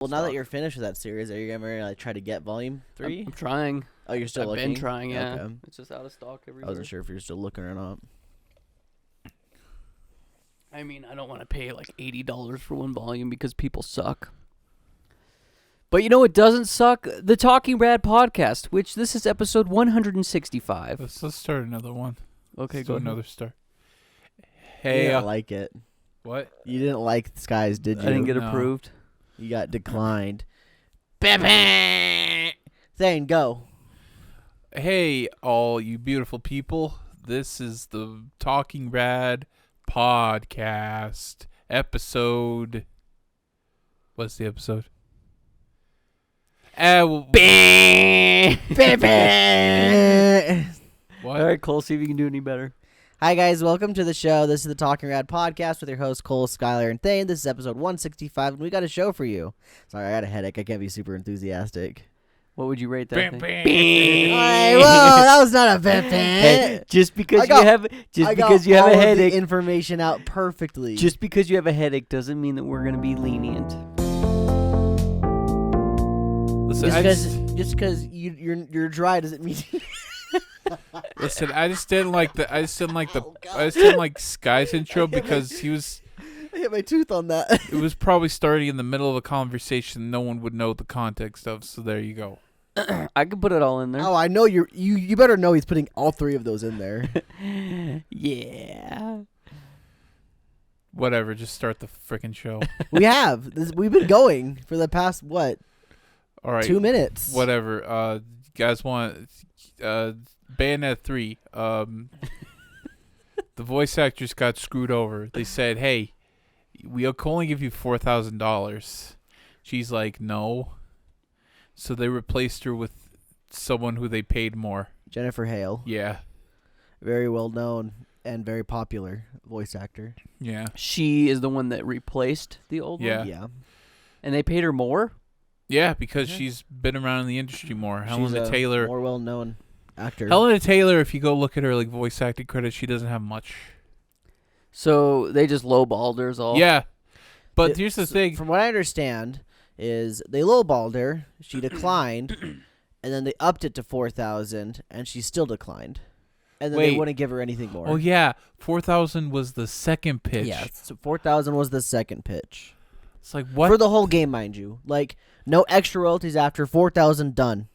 Well, now that you're finished with that series, are you gonna like try to get volume 3? I'm trying. Oh, you're still I've looking? been trying, yeah. Okay. It's just out of stock everywhere. I wasn't sure if you're still looking or not. I mean, I don't want to pay like $80 for one volume because people suck. But you know what doesn't suck? The Talking Rad podcast, which this is episode 165. Let's start another one. Okay, Let's go do ahead. another start. You Hey, didn't like it. what? You didn't like Skies, did you? I didn't get No. approved. You got declined. Zane, go. Hey, all you beautiful people. This is the Talking Rad podcast episode. What's the episode? All What? right, Cole, see if you can do any better. Hi, guys. Welcome to the show. This is the Talking Rad podcast with your hosts, Cole, Skylar, and Thane. This is episode 165, and we got a show for you. Sorry, I got a headache. I can't be super enthusiastic. What would you rate that thing? Hey, whoa, that was not a bit. Hey, just because got- you have a headache, information out perfectly. just because you have a headache doesn't mean that we're gonna be lenient. Listen, just because you're dry doesn't mean. listen. I just didn't like Sky's intro because he was. I hit my tooth on that. It was probably starting in the middle of a conversation no one would know the context of. So there you go. I could put it all in there. Oh, I know you better know he's putting all three of those in there. Yeah. Whatever. Just start the freaking show. We've been going for the past what? All right. 2 minutes. Whatever. You guys want Bayonetta 3. The voice actors got screwed over. They said, "Hey, we'll only give you $4,000." She's like, "No." So they replaced her with someone who they paid more. Jennifer Hale, Yeah. very well known and very popular voice actor. Yeah. She is the one that replaced the old Yeah. one? Yeah. And they paid her more? Yeah, because Yeah. she's been around in the industry more. She's Helena a Taylor. more well known actor. Helena Taylor, if you go look at her like voice acting credits, she doesn't have much. So they just lowballed her is all? Yeah. But here's the thing. From what I understand, is they lowballed her, she declined, and then they upped it to 4,000, and she still declined. And then they Wait. wouldn't give her anything more. Oh yeah, 4,000 was the second pitch. Yeah, so 4,000 was the second pitch. It's like what? For the whole game, mind you. Like, no extra royalties after 4,000 done.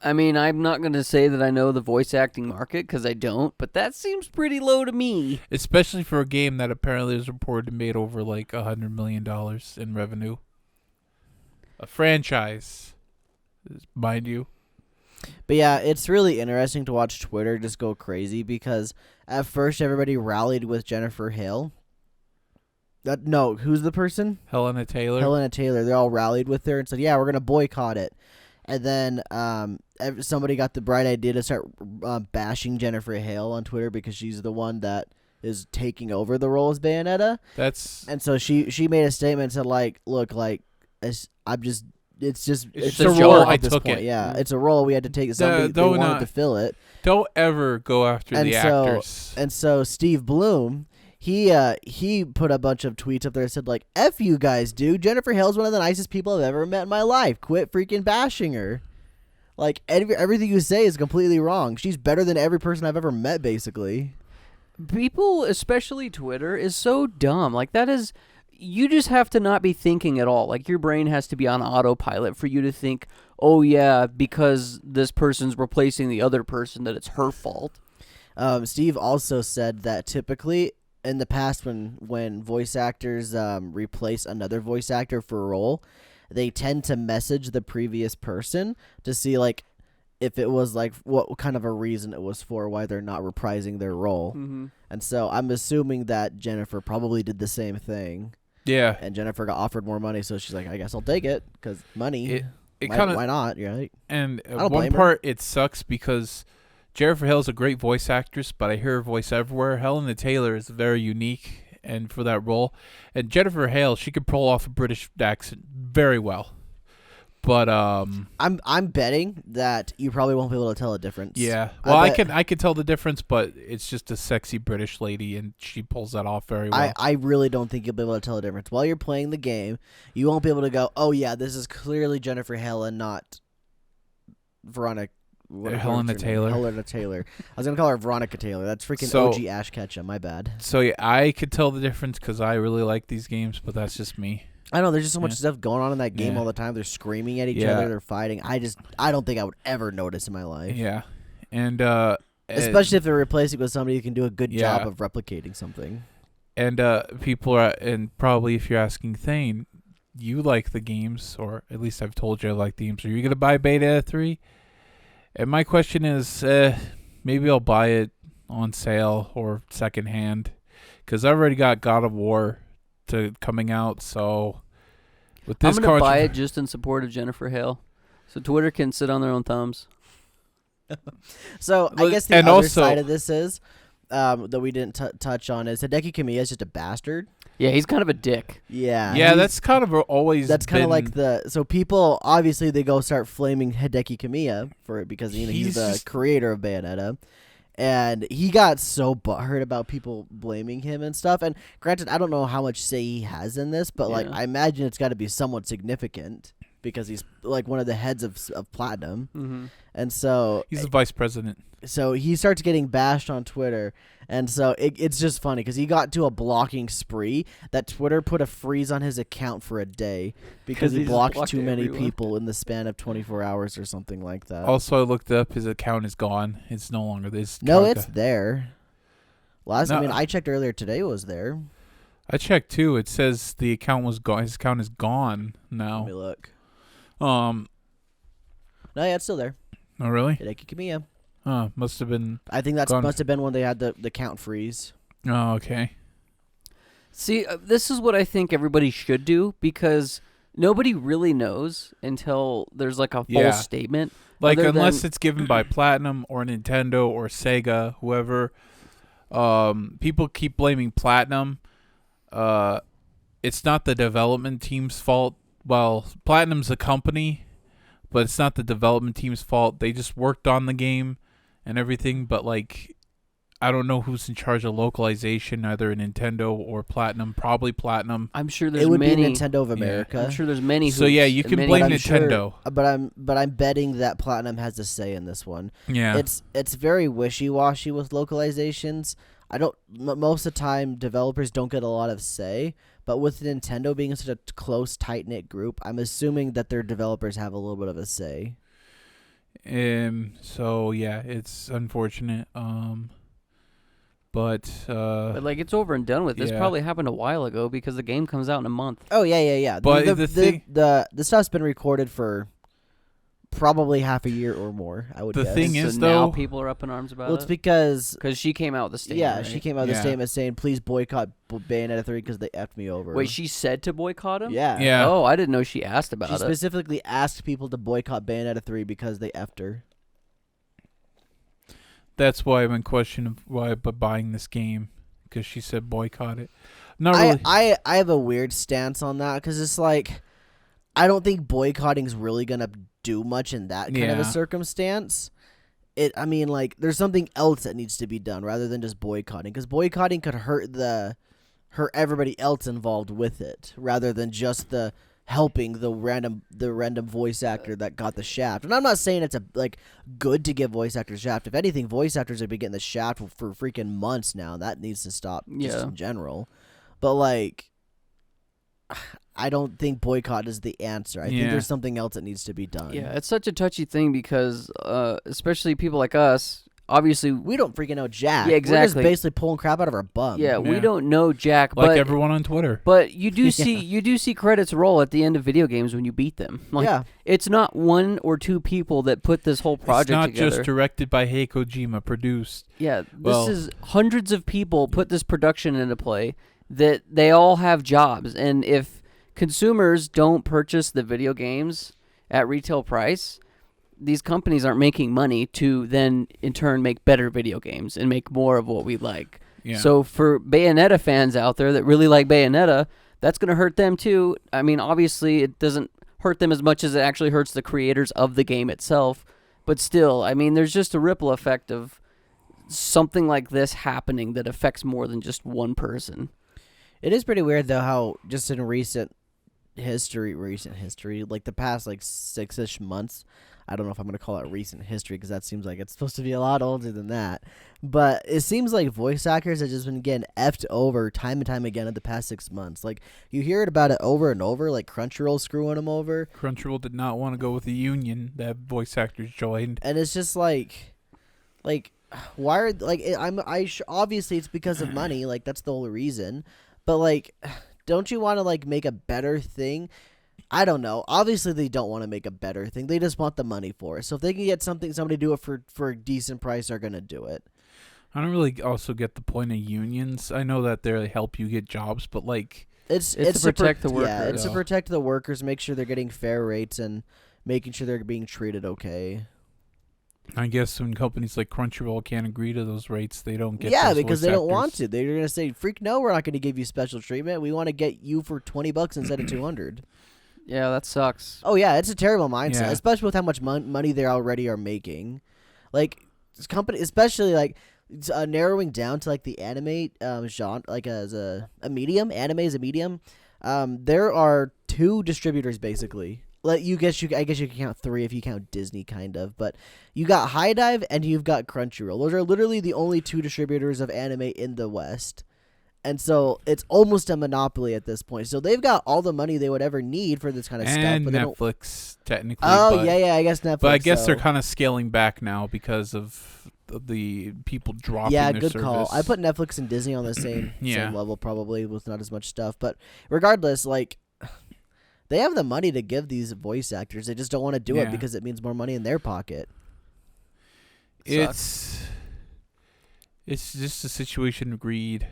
I mean, I'm not going to say that I know the voice acting market because I don't, but that seems pretty low to me. Especially for a game that apparently is reported made over like $100 million in revenue. A franchise, mind you. But yeah, it's really interesting to watch Twitter just go crazy because at first everybody rallied with Jennifer Hale. No, who's the person? Helena Taylor. Helena Taylor. They all rallied with her and said, yeah, we're going to boycott it. And then somebody got the bright idea to start bashing Jennifer Hale on Twitter because she's the one that is taking over the role as Bayonetta. And so she made a statement and said, like, look, like, it's a a role, role I at this took point. it. Yeah, it's a role we had to take. Somebody they wanted to fill it. Don't ever go after the actors. And so Steve Bloom, he put a bunch of tweets up there that said, like, F you guys, dude. Jennifer Hale's one of the nicest people I've ever met in my life. Quit freaking bashing her. Like, everything you say is completely wrong. She's better than every person I've ever met, basically. People, especially Twitter, is so dumb. Like, that is... You just have to not be thinking at all. Like, your brain has to be on autopilot for you to think, oh, yeah, because this person's replacing the other person, that it's her fault. Steve also said that typically in the past when voice actors replace another voice actor for a role, they tend to message the previous person to see, like, if it was, like, what kind of a reason it was for, why they're not reprising their role. Mm-hmm. And so I'm assuming that Jennifer probably did the same thing. Yeah. And Jennifer got offered more money, so she's like, I guess I'll take it, because money. Why not? Right? And don't one blame her. part, it sucks because Jennifer Hale's a great voice actress, but I hear her voice everywhere. Helena Taylor is very unique and for that role. And Jennifer Hale, she could pull off a British accent very well. But I'm betting that you probably won't be able to tell a difference. yeah. Well, I can tell the difference, but it's just a sexy British lady, and she pulls that off very well. I really don't think you'll be able to tell the difference. While you're playing the game, you won't be able to go, oh, yeah, this is clearly Jennifer Hale and not Veronica. Helena Taylor. Helena Taylor. I was going to call her Veronica Taylor. That's freaking OG Ash Ketchum. My bad. So, yeah, I could tell the difference because I really like these games, but that's just me. I know there's just so much stuff going on in that game all the time. They're screaming at each other. They're fighting. I don't think I would ever notice in my life. Yeah. And especially if they're replacing with somebody who can do a good job of replicating something. And people are, and probably if you're asking Thane, you like the games, or at least I've told you I like the games. Are you going to buy Bayonetta 3? And my question is, maybe I'll buy it on sale or secondhand, because I already got God of War coming out. So with this, I'm gonna buy it just in support of Jennifer Hale, so Twitter can sit on their own thumbs. So I guess the other side of this is that we didn't touch on is Hideki Kamiya is just a bastard. Yeah, he's kind of a dick. Yeah, that's kind of always. That's kind of like so people obviously they go start flaming Hideki Kamiya for it because he's the creator of Bayonetta, and he got so butthurt about people blaming him and stuff. And granted, I don't know how much say he has in this, but like I imagine it's got to be somewhat significant because he's like one of the heads of Platinum, and so he's the vice president. So he starts getting bashed on Twitter, and so it's just funny because he got to a blocking spree that Twitter put a freeze on his account for a day because he blocked too many people in the span of 24 hours or something like that. Also, I looked up; his account is gone. It's no longer this. No, it's there. I checked earlier today. It was there. I checked too. It says the account was gone. His account is gone now. Let me look. No, yeah, it's still there. Oh, really? Hideki Kamiya. Must have been. I think that must have been when they had the count freeze. Oh, okay. See, this is what I think everybody should do because nobody really knows until there's like a full statement. Like unless it's given by Platinum or Nintendo or Sega, whoever. People keep blaming Platinum. It's not the development team's fault. Well, Platinum's a company, but it's not the development team's fault. They just worked on the game and everything, but like I don't know who's in charge of localization, either Nintendo or Platinum. Probably Platinum. I'm sure there's it would many. be Nintendo of America. Yeah. I'm sure there's many. So yeah, you can blame Nintendo. Sure, but I'm betting that Platinum has a say in this one. Yeah, it's very wishy-washy with localizations. Most of the time, developers don't get a lot of say. But with Nintendo being such a close, tight-knit group, I'm assuming that their developers have a little bit of a say. So yeah, it's unfortunate. But like it's over and done with. This probably happened a while ago because the game comes out in a month. Oh yeah. But the stuff's been recorded for probably half a year or more, I would guess. The thing is, so though, now people are up in arms about it. Well, it's because she came out with the statement. Yeah, right? she came out with a statement saying, "Please boycott Bayonetta 3 because they effed me over." Wait, she said to boycott him? Yeah. Oh, I didn't know she asked about it. She specifically asked people to boycott Bayonetta 3 because they effed her. That's why I'm in question of why buying this game, because she said boycott it. Not really. I have a weird stance on that because it's like I don't think boycotting is really gonna do much in that kind of a circumstance. There's something else that needs to be done rather than just boycotting, because boycotting could hurt everybody else involved with it rather than just the helping the random voice actor that got the shaft. And I'm not saying it's good to give voice actors shaft. If anything, voice actors have been getting the shaft for freaking months now. That needs to stop just in general. But I don't think boycott is the answer. I think there's something else that needs to be done. Yeah, it's such a touchy thing because especially people like us, obviously we don't freaking know jack. Yeah, exactly. We're just basically pulling crap out of our bum. Yeah, we don't know jack. Like everyone on Twitter. But you do see credits roll at the end of video games when you beat them. It's not one or two people that put this whole project together. It's not just directed by Hideo Kojima, produced. Yeah, this is hundreds of people put this production into play that they all have jobs, and if consumers don't purchase the video games at retail price, these companies aren't making money to then in turn make better video games and make more of what we like. Yeah. So for Bayonetta fans out there that really like Bayonetta, that's going to hurt them too. I mean, obviously it doesn't hurt them as much as it actually hurts the creators of the game itself. But still, I mean, there's just a ripple effect of something like this happening that affects more than just one person. It is pretty weird though how just in recent history, like the past like 6-ish months. I don't know if I'm going to call it recent history because that seems like it's supposed to be a lot older than that. But it seems like voice actors have just been getting effed over time and time again in the past 6 months. Like, you hear about it over and over, like Crunchyroll screwing them over. Crunchyroll did not want to go with the union that voice actors joined. And it's just like why are, like, obviously it's because of money. Like, that's the only reason. But, like, don't you want to, like, make a better thing? I don't know. Obviously, they don't want to make a better thing. They just want the money for it. So if they can get somebody to do it for a decent price, they're going to do it. I don't really also get the point of unions. I know that they help you get jobs, but, like... It's to protect the workers. Yeah, it's to protect the workers, make sure they're getting fair rates, and making sure they're being treated okay. I guess when companies like Crunchyroll can't agree to those rates, they don't get Yeah, those because voice they don't actors. want to. They're going to say, freak no, we're not going to give you special treatment. We want to get you for $20 instead of $200. Yeah, that sucks. Oh, yeah, it's a terrible mindset, Yeah. especially with how much money they already are making. Like, this company, especially, like, narrowing down to, like, the anime genre, like, as a medium, anime as a medium, there are 2 distributors, basically. Like, I guess you can count 3 if you count Disney, kind of. But you got High Dive and you've got Crunchyroll. Those are literally the only 2 distributors of anime in the West. And so it's almost a monopoly at this point. So they've got all the money they would ever need for this kind of stuff. And But Netflix, technically. Oh, but, yeah, I guess Netflix. But I guess they're so. kind of scaling back now because of the people dropping Yeah, their good service. call. I put Netflix and Disney on the same Yeah. level, probably, with not as much stuff. But regardless, like, they have the money to give these voice actors. They just don't want to do it Yeah. because it means more money in their pocket. It's just a situation of greed.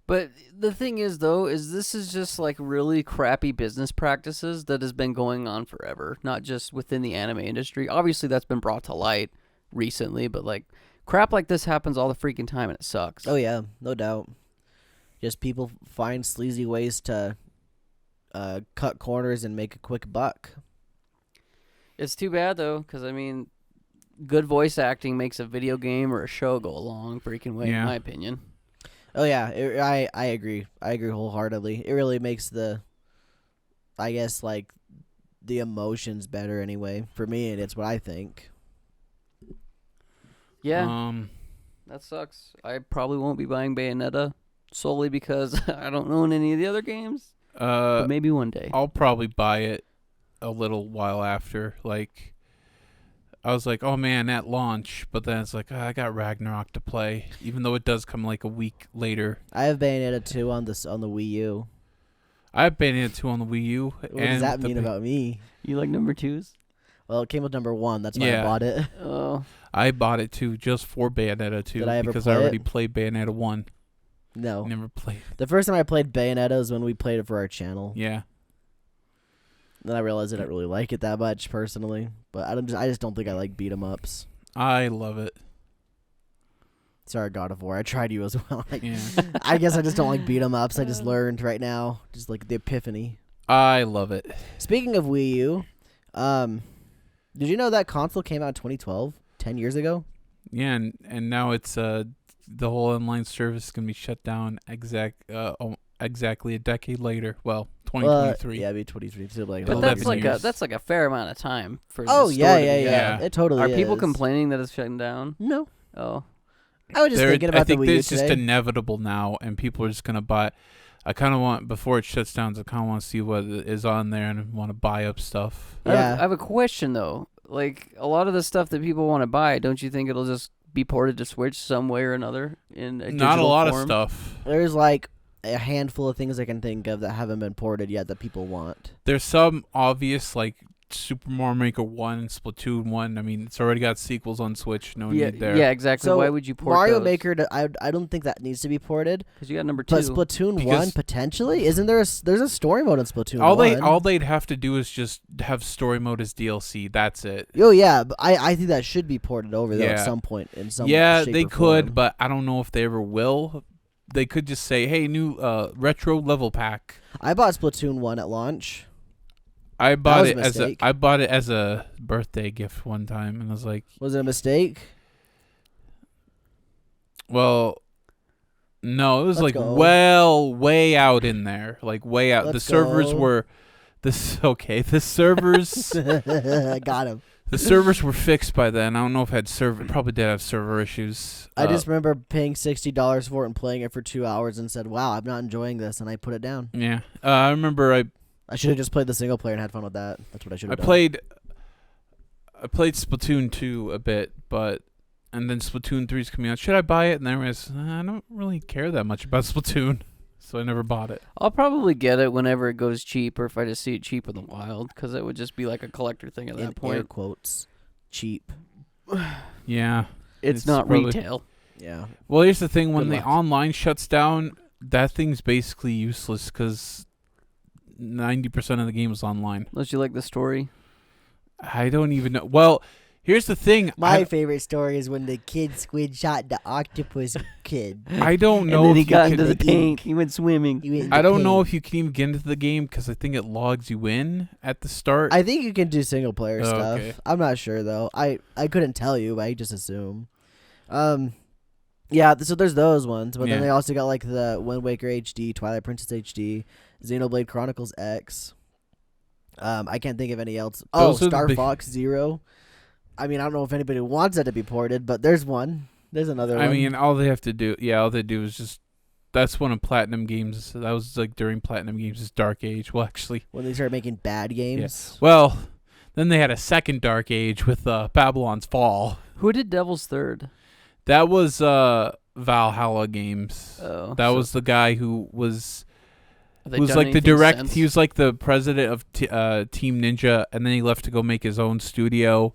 But the thing is, though, is this is just like really crappy business practices that has been going on forever, not just within the anime industry. Obviously, that's been brought to light recently, but like crap like this happens all the freaking time, and it sucks. Oh, yeah, no doubt. Just people find sleazy ways to cut corners and make a quick buck. It's too bad, though, because, I mean, good voice acting makes a video game or a show go a long freaking way, Yeah. in my opinion. Oh, yeah, I agree. I agree wholeheartedly. It really makes the emotions better anyway. For me, and it's what I think. Yeah, that sucks. I probably won't be buying Bayonetta solely because I don't own any of the other games. But maybe one day. I'll probably buy it a little while after. Like, I was like, oh man, at launch, but then it's like, I got Ragnarok to play, even though it does come like a week later. I have Bayonetta 2 on the Wii U. I have Bayonetta 2 on the Wii U. What does that mean about me? You like number 2s? Well, it came with number 1. That's why Yeah. I bought it. Oh. I bought it too, just for Bayonetta 2, Did I ever because play I already it? played Bayonetta 1. No. Never played. The first time I played Bayonetta was when we played it for our channel. Yeah. Then I realized I didn't really like it that much personally, but I just don't think I like beat 'em ups. I love it. Sorry, God of War. I tried you as well. Yeah. I guess I just don't like beat 'em ups. I just learned right now, just like the epiphany. I love it. Speaking of Wii U, did you know that console came out in 2012, 10 years ago? Yeah, and now it's the whole online service is gonna be shut down exactly a decade later. Well, 2023. Yeah, it'd be 2023. Like, But Well, that's 11 like years. that's like a fair amount of time for oh the yeah, store to yeah, be yeah, Yeah. It totally Are is. people complaining that it's shutting down? No, Oh. I was just thinking about I think the Wii U it's just today. inevitable now, and people are just gonna buy. I kind of want, before it shuts down, I kind of want to see what is on there and want to buy up stuff. Yeah. I have a question though. Like a lot of the stuff that people want to buy, don't you think it'll just be ported to Switch some way or another in a Not a digital lot form? of stuff. There's like a handful of things I can think of that haven't been ported yet that people want. There's some obvious, like Super Mario Maker 1, Splatoon 1. I mean, it's already got sequels on Switch. No Yeah, need there. yeah, exactly. So Why would you port Mario those? Maker, I don't think that needs to be ported. Because you got number 2. But Splatoon 1 Because- potentially, isn't there? There's a story mode in Splatoon All 1. they'd have to do is just have story mode as DLC. That's it. Oh yeah, but I think that should be ported over though Yeah. at some point in some Yeah, shape they or could, form. but I don't know if they ever will. They could just say, "Hey, new retro level pack." I bought Splatoon 1 at launch. I bought was a it as a mistake. I bought it as a birthday gift one time, and I was like, Was it a mistake? well, no, it was Let's like go. way out in there, like way out. The Let's servers go. were this okay. The servers Got him. the servers were fixed by then. I don't know if it had server. Probably did have server issues. I just remember paying $60 for it and playing it for 2 hours and said, "Wow, I'm not enjoying this," and I put it down. yeah. I remember I should have just played the single player and had fun with that. That's what I should I have done. played Splatoon 2 a bit, and then Splatoon 3 is coming out. Should I buy it? And then I realized I don't really care that much about Splatoon, so I never bought it. I'll probably get it whenever it goes cheap, or if I just see it cheap in the wild, because it would just be like a collector thing at that In air point. quotes, cheap. Yeah. It's It's not probably- retail. Yeah. Well, here's the thing: when Good the luck. online shuts down, that thing's basically useless because 90% of the game is online. Unless you like the story. I don't even know. Well, here's the thing: My favorite story is when the kid squid shot the octopus kid. I don't know And then he if you got can. into the the tank. He went swimming. You went I into don't know pain. if you can even get into the game because I think it logs you in at the start. I think you can do single player Oh, stuff. okay. I'm not sure though. I couldn't tell you, but I just assume. Yeah. So there's those ones, but then Yeah. they also got like the Wind Waker HD, Twilight Princess HD, Xenoblade Chronicles X. I can't think of any else. Those are the Star big- Fox Zero. I mean, I don't know if anybody wants that to be ported, but there's one. There's another one. I mean, all they have to do, all they do is just. That's one of Platinum Games. That was like during Platinum Games' Dark Age. Well, actually, when they started making bad games. well, then they had a second Dark Age with Babylon's Fall. Who did Devil's Third? That was Valhalla Games. Oh, That so was the guy who was have they who's done like the anything direct. since? He was like the president of Team Ninja, and then he left to go make his own studio.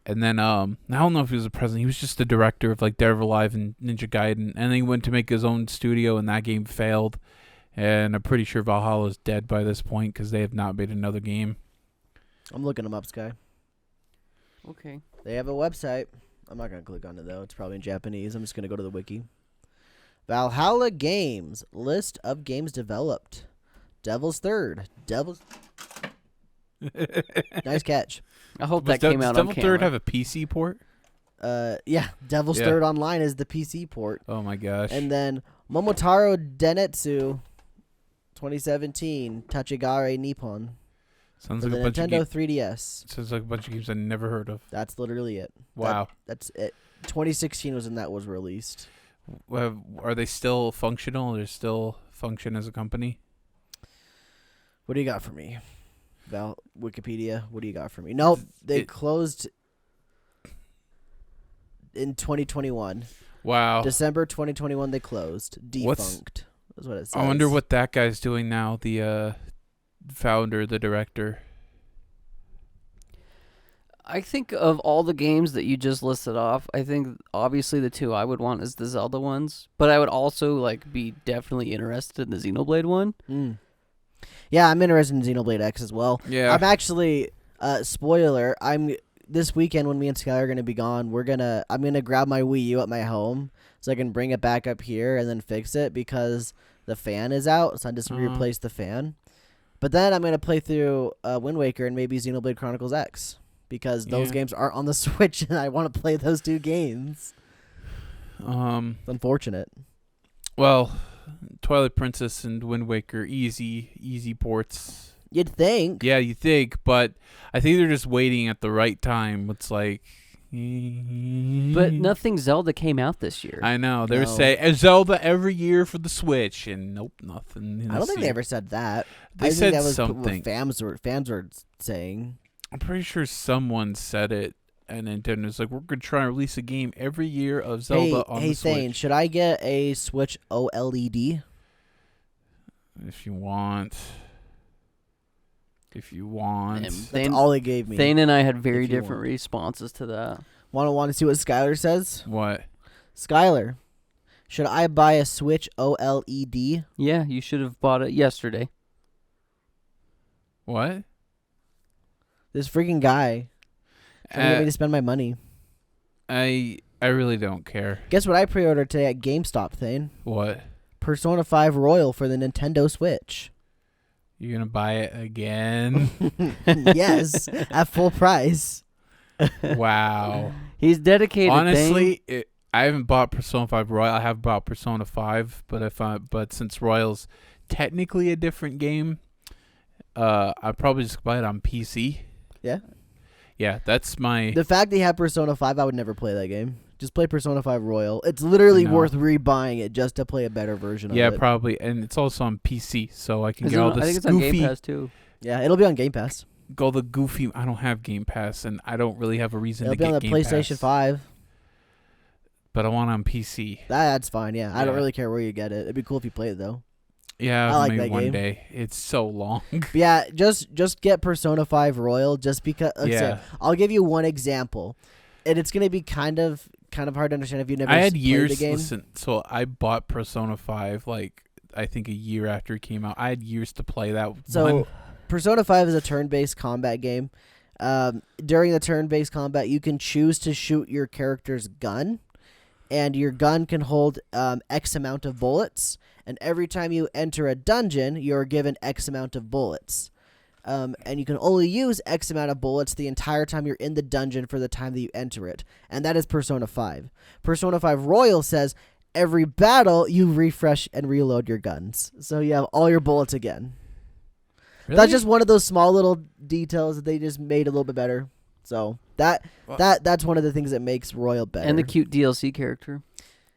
And then I don't know if he was the president. He was just the director of like Dead or Alive and Ninja Gaiden. And then he went to make his own studio, and that game failed. And I'm pretty sure Valhalla is dead by this point because they have not made another game. I'm looking them up, Sky. Okay. They have a website. I'm not going to click on it, though. It's probably in Japanese. I'm just going to go to the wiki. Valhalla Games. List of games developed. Devil's Third. Nice catch. I hope Was that came out on Devil camera. Third have a PC port? Yeah, Devil's Yeah. Third Online is the PC port. Oh my gosh. And then Momotaro Denetsu 2017. Tachigare Nippon. Sounds For like the a bunch of Nintendo games. 3DS. Sounds like a bunch of games I never heard of. That's literally it. Wow. That's it. 2016 was when that was released. Are they still functional? They still function as a company? What do you got for me? Wikipedia, what do you got for me? Nope, they closed in 2021. Wow. December 2021 they closed. Defunct. That's what it says. I wonder what that guy's doing now, the founder, the director. I think of all the games that you just listed off, I think obviously the two I would want is the Zelda ones, but I would also like be definitely interested in the Xenoblade one. Mm. Yeah, I'm interested in Xenoblade X as well. Yeah. I'm actually spoiler, this weekend when me and Sky are going to be gone, I'm going to grab my Wii U at my home so I can bring it back up here and then fix it because the fan is out, so I'm just going to replace the fan. But then I'm going to play through Wind Waker and maybe Xenoblade Chronicles X because those games aren't on the Switch and I want to play those two games. It's unfortunate. Well, Twilight Princess and Wind Waker, easy ports. You'd think. Yeah, you think, but I think they're just waiting at the right time. It's like, But nothing Zelda came out this year. I know they're No. saying Zelda every year for the Switch, and nope, nothing. I don't think they ever said that. They I said think that was something. what fans were saying. I'm pretty sure someone said it, and Nintendo's like, we're gonna try and release a game every year of Zelda on hey, the Thane, Switch. should I get a Switch OLED? If you want. And That's Thane, all they gave me. Thane and I had very If you different want. responses to that. Want to see what Skylar says? What? Skylar, should I buy a Switch OLED? Yeah, you should have bought it yesterday. What? This freaking guy trying to get me to spend my money. I really don't care. Guess what I pre-ordered today at GameStop, Thane? What? Persona 5 Royal for the Nintendo Switch. You're gonna buy it again? Yes, at full price. Wow. He's dedicated. Honestly, I haven't bought Persona 5 Royal. I have bought Persona 5, but since Royal's technically a different game, I'd probably just buy it on PC. Yeah. Yeah, that's my. The fact that you have Persona 5, I would never play that game. Just play Persona 5 Royal. It's literally No. worth rebuying it just to play a better version of it. Yeah, probably, and it's also on PC, so I can get all I the think it's on Game goofy. Pass too. Yeah, it'll be on Game Pass. Go the goofy. I don't have Game Pass, and I don't really have a reason It'll to be get on the Game PlayStation Pass. 5. But I want it on PC. That's fine, yeah. I don't Yeah. really care where you get it. It'd be cool if you play it, though. Yeah, I like maybe that one game. day. It's so long. But yeah, just get Persona 5 Royal just because. Like I said, I'll give you one example. And it's going to be kind of hard to understand if you've never I had played years. the game. Listen, so I bought Persona 5 like I think a year after it came out. I had years to play that. So, one. Persona 5 is a turn-based combat game. During the turn-based combat, you can choose to shoot your character's gun, and your gun can hold X amount of bullets. And every time you enter a dungeon, you're given X amount of bullets. And you can only use X amount of bullets the entire time you're in the dungeon for the time that you enter it. And that is Persona 5. Persona 5 Royal says every battle you refresh and reload your guns. So you have all your bullets again. Really? That's just one of those small little details that they just made a little bit better. So that's one of the things that makes Royal better. And the cute DLC character.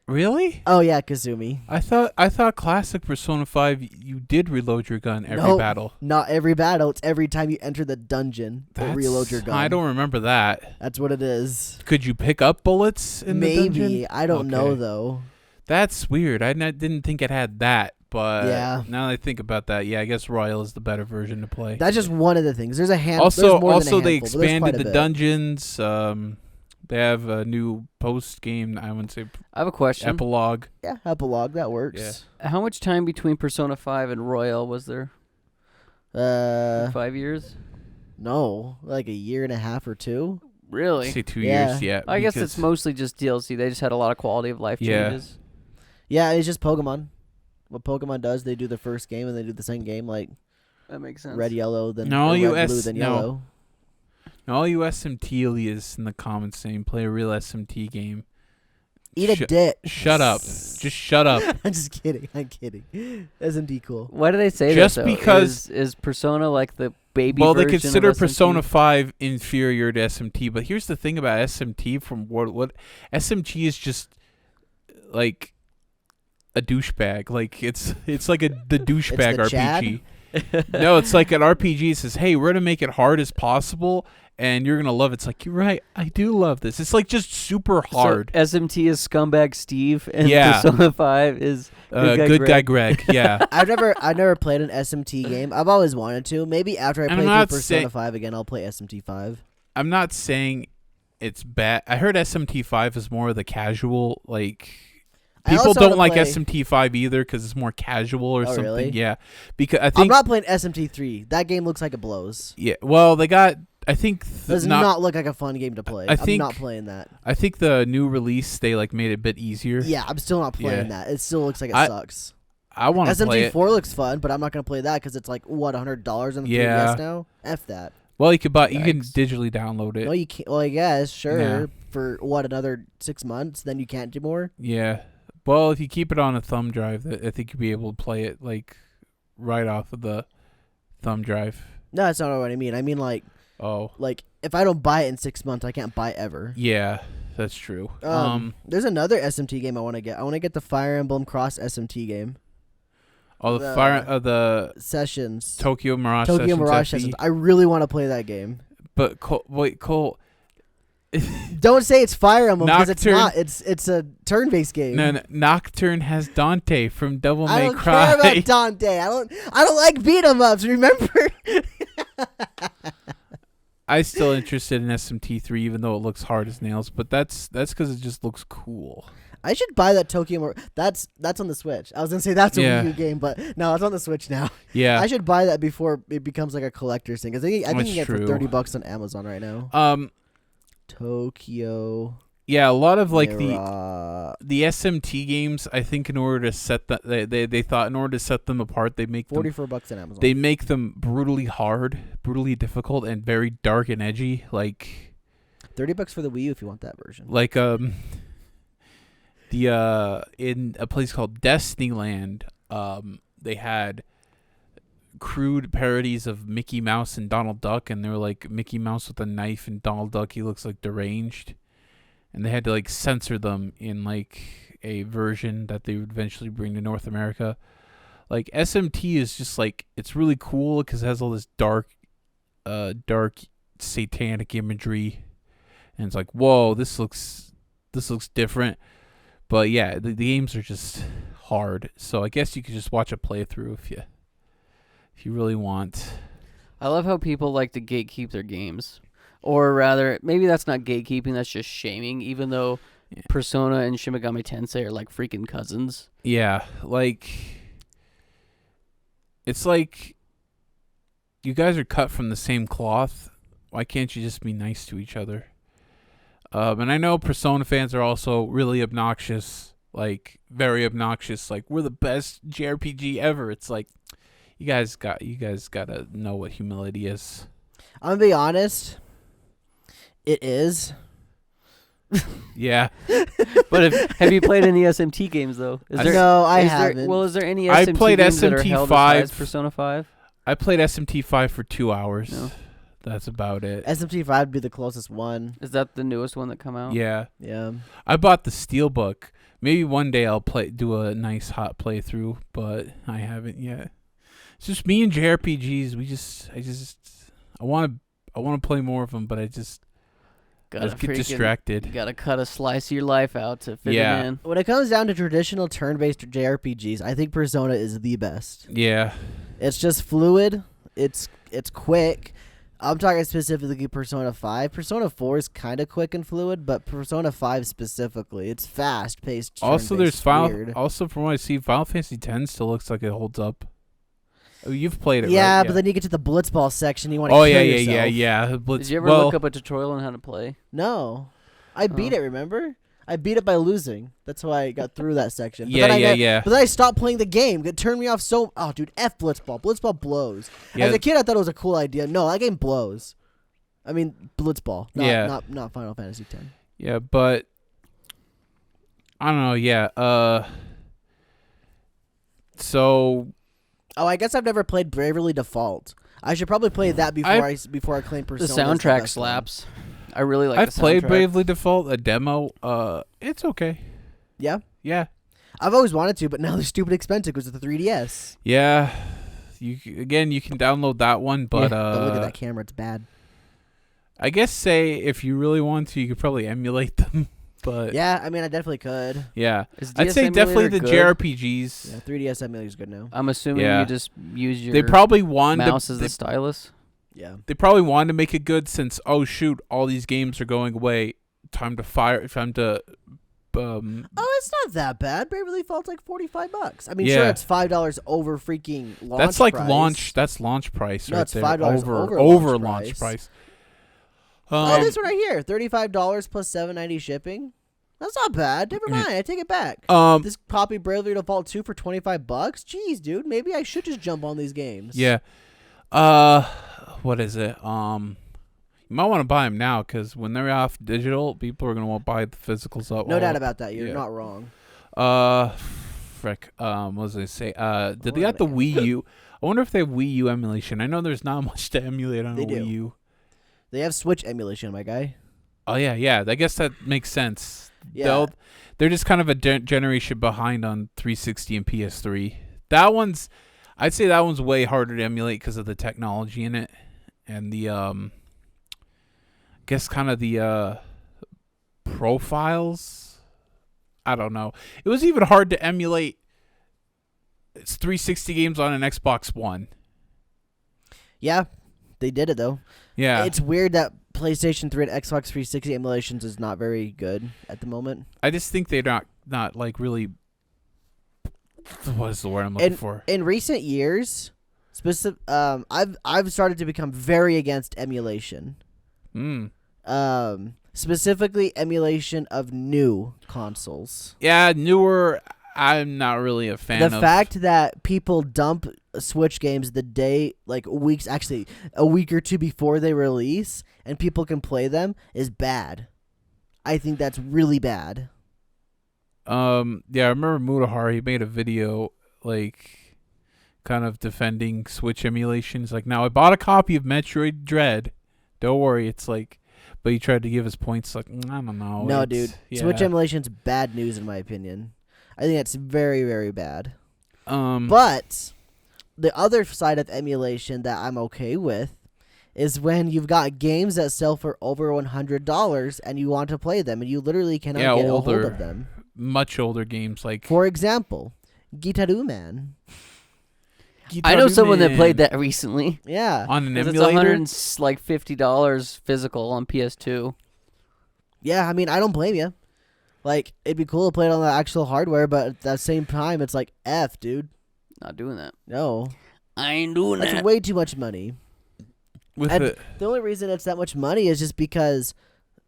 Really? Oh yeah, Kazumi. I thought classic Persona 5 you did reload your gun every Nope. battle. Not every battle. It's every time you enter the dungeon that reload your gun. I don't remember that. That's what it is. Could you pick up bullets in the dungeon? Maybe. I don't know Okay. though. That's weird. Didn't think it had that, but Yeah. now that I think about that, yeah, I guess Royal is the better version to play. That's just one of the things. There's a handful. Also, there's more than a they handful, but there's expanded quite a the bit. dungeons. They have a new post game. I wouldn't say I have a question. epilogue. Yeah, epilogue that works. Yeah. How much time between Persona 5 and Royal was there? 5 years? No, like a year and a half or two. Really? Say 2 Yeah. years. Yeah. I guess it's because- mostly just DLC. They just had a lot of quality of life Yeah. changes. Yeah, it's just Pokemon. What Pokemon does, they do the first game and they do the second game, like That makes sense. red, yellow, then No, or you red, blue, S- then no. yellow. Now, all you SMT-alias in the comments saying play a real SMT game. Eat a dick. Shut up. Just shut up. I'm just kidding. I'm kidding. SMD cool. Why do they say Just that, though? because- Is Persona like the baby Well, they version consider of SMT? Persona 5 inferior to SMT, but here's the thing about SMT from what SMT is just like a douchebag. Like it's like the douchebag the RPG. No, it's like an RPG that says, "Hey, we're gonna make it hard as possible, and you're gonna love it." It's like, you're right, I do love this. It's like just super hard. So SMT is scumbag Steve, and Yeah. Persona 5 is Good guy Greg. Yeah. I've never played an SMT game. I've always wanted to. Maybe after I I'm play not through Persona saying- 5 again, I'll play SMT 5. I'm not saying it's bad. I heard SMT5 is more of the casual, like I people also don't wanna like play- SMT5 either because it's more casual or Oh, something. really? Yeah, because I I'm think not playing SMT3. That game looks like it blows. yeah. Well, they got. I think Does not look like a fun game to play. I think- I'm not playing that. I think the new release they like made it a bit easier. Yeah, I'm still not playing Yeah. that. It still looks like it I sucks. I want to play it. SMT4 looks fun, but I'm not going to play that because it's like, what, $100 on the Yeah. 3DS now? F that. Well, you can Yikes. digitally download it. No, you can't. Well, I guess, sure. Yeah. For what, another 6 months? Then you can't do more? Yeah. Well, if you keep it on a thumb drive, I think you'll be able to play it like right off of the thumb drive. No, that's not what I mean. I mean, like Oh. if I don't buy it in 6 months, I can't buy it ever. Yeah, that's true. There's another SMT game I want to get. I want to get the Fire Emblem Cross SMT game. Oh, the Sessions. Tokyo Mirage Tokyo Sessions Mirage FE. Sessions. I really want to play that game. But Cole. Don't say it's Fire Emblem because it's Nocturne- not. It's a turn-based game. No, Nocturne has Dante from Devil I May don't Cry. care about Dante. I don't like beat 'em ups. Remember? I'm still interested in SMT3, even though it looks hard as nails. But that's because it just looks cool. I should buy that Tokyo. That's on the Switch. I was gonna say that's a Yeah. Wii U game, but no, it's on the Switch now. Yeah. I should buy that before it becomes like a collector's thing. Because I think you That's can get it for true. $30 on Amazon right now. Tokyo Yeah, a lot of like Mirror. the SMT games. I think in order to set that, they thought in order to set them apart, they make them $44 on Amazon. they make them brutally hard, brutally difficult, and very dark and edgy. Like $30 for the Wii U if you want that version. like the in a place called Destinyland, they had crude parodies of Mickey Mouse and Donald Duck, and they were like Mickey Mouse with a knife and Donald Duck, he looks like deranged, and they had to like censor them in like a version that they would eventually bring to North America. Like SMT is just like, it's really cool because it has all this dark satanic imagery, and it's like, whoa, this looks different. But yeah, the games are just hard, so I guess you could just watch a playthrough if you really want. I love how people like to gatekeep their games. Or rather, maybe that's not gatekeeping, that's just shaming, even though Persona and Shin Megami Tensei are like freaking cousins. Yeah, like, it's like you guys are cut from the same cloth. Why can't you just be nice to each other? And I know Persona fans are also really obnoxious, like very obnoxious. Like, we're the best JRPG ever. It's like, you guys gotta know what humility is. I'm gonna be honest. It is. Yeah. But have you played any SMT games though? No, I haven't. Is there any I SMT played games that are held as high as SMT5. Persona 5? I played SMT 5 for 2 hours. No. That's about it. SMT5 would be the closest one. Is that the newest one that come out? Yeah. Yeah. I bought the Steelbook. Maybe one day I'll do a nice hot playthrough, but I haven't yet. It's just me and JRPGs. I want to play more of them, but I just get distracted. You gotta cut a slice of your life out to fit it in. When it comes down to traditional turn-based JRPGs, I think Persona is the best. Yeah. It's just fluid. It's quick. I'm talking specifically Persona 5. Persona 4 is kind of quick and fluid, but Persona 5 specifically, it's fast-paced. Also, there's weird. Also, from what I see, Final Fantasy X still looks like it holds up. Oh, you've played it, yeah, right? but then you get to the Blitzball section, you want to kill yourself. yeah. Did you ever look up a tutorial on how to play? No. I beat it, remember? I beat it by losing. That's why I got through that section. Yeah. But then I stopped playing the game. It turned me off so... Oh, dude, F Blitzball. Blitzball blows. Yeah. As a kid, I thought it was a cool idea. No, that game blows. I mean, Blitzball. Not Final Fantasy X. Yeah, but... I don't know, yeah. So... Oh, I guess I've never played Bravely Default. I should probably play that before I claim Persona. The soundtrack slaps. I really like. I've the played soundtrack. Bravely Default, a demo. It's okay. Yeah. Yeah. I've always wanted to, but now they're stupid expensive because of the 3DS. Yeah. You can download that one, but Don't look at that camera; it's bad. I guess if you really want to, you could probably emulate them. But yeah, I mean, I definitely could. Yeah, Is I'd DS say definitely emulator the good? JRPGs. Yeah, 3DS emulator is good now. I'm assuming Yeah. you just use your They probably wanted mouse as the stylus. Yeah. They probably wanted to make it good since, oh shoot, all these games are going away. Time to. Oh, it's not that bad. Bravely Default's like $45. I mean, Yeah. sure, it's $5 over freaking launch. That's like price. launch. That's launch price No, right it's there. $5 over over launch launch price. Oh, this one right here, $35 plus $7.90 shipping. That's not bad. Never mind, I take it back. This Poppy Bravely Default 2 for $25. Jeez, dude, maybe I should just jump on these games. Yeah. What is it? You might want to buy them now because when they're off digital, people are gonna want to buy the physicals up. No doubt about that. You're not wrong. Frick. What was I say? Did they got the Wii U? I wonder if they have Wii U emulation. I know there's not much to emulate on a Wii U. They have Switch emulation, my guy. Oh yeah. I guess that makes sense. Yeah. They're just kind of a generation behind on 360 and PS3. I'd say that one's way harder to emulate because of the technology in it and the I guess kind of the profiles. I don't know. It was even hard to emulate 360 games on an Xbox One. Yeah, they did it though. Yeah. It's weird that PlayStation 3 and Xbox 360 emulations is not very good at the moment. I just think they're not like really. What is the word I'm looking for? In recent years, I've started to become very against emulation. Specifically, emulation of new consoles. Yeah, newer. I'm not really a fan of. The fact that people dump Switch games the day, like weeks, actually a week or two before they release, and people can play them is bad. I think that's really bad. Yeah, I remember Mutahar. He made a video like kind of defending Switch emulations. Like, now I bought a copy of Metroid Dread. Don't worry, it's like, but he tried to give his points. Like, I don't know. No, dude, Switch emulation's bad news in my opinion. I think that's very, very bad. But the other side of emulation that I'm okay with is when you've got games that sell for over $100 and you want to play them and you literally cannot get a hold of them. Much older games, like, for example, Gitaru Man. I know someone that played that recently. Yeah, on an It's emulator. $150 physical on PS2. Yeah, I mean, I don't blame you. Like, it'd be cool to play it on the actual hardware, but at the same time, it's like, F, dude. Not doing that. No. I ain't doing That's that. way too much money. With And it, the only reason it's that much money is just because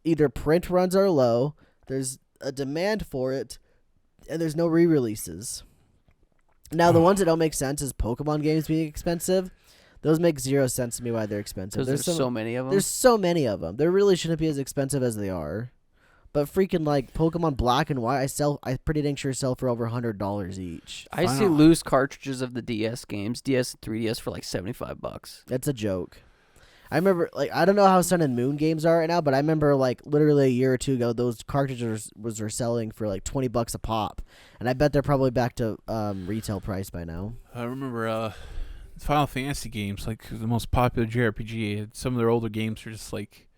either print runs are low, there's a demand for it, and there's no re-releases. Now, the ones that don't make sense is Pokemon games being expensive. Those make zero sense to me why they're expensive. Because there's so many of them. There's so many of them. They really shouldn't be as expensive as they are. But freaking like Pokemon Black and White, I pretty dang sure sell for over $100 each. I see loose cartridges of the DS games, DS and 3DS, for like $75. That's a joke. I remember, like, I don't know how Sun and Moon games are right now, but I remember, like, literally a year or two ago, those cartridges were selling for like $20 a pop, and I bet they're probably back to retail price by now. I remember Final Fantasy games, like the most popular JRPG. Some of their older games are just like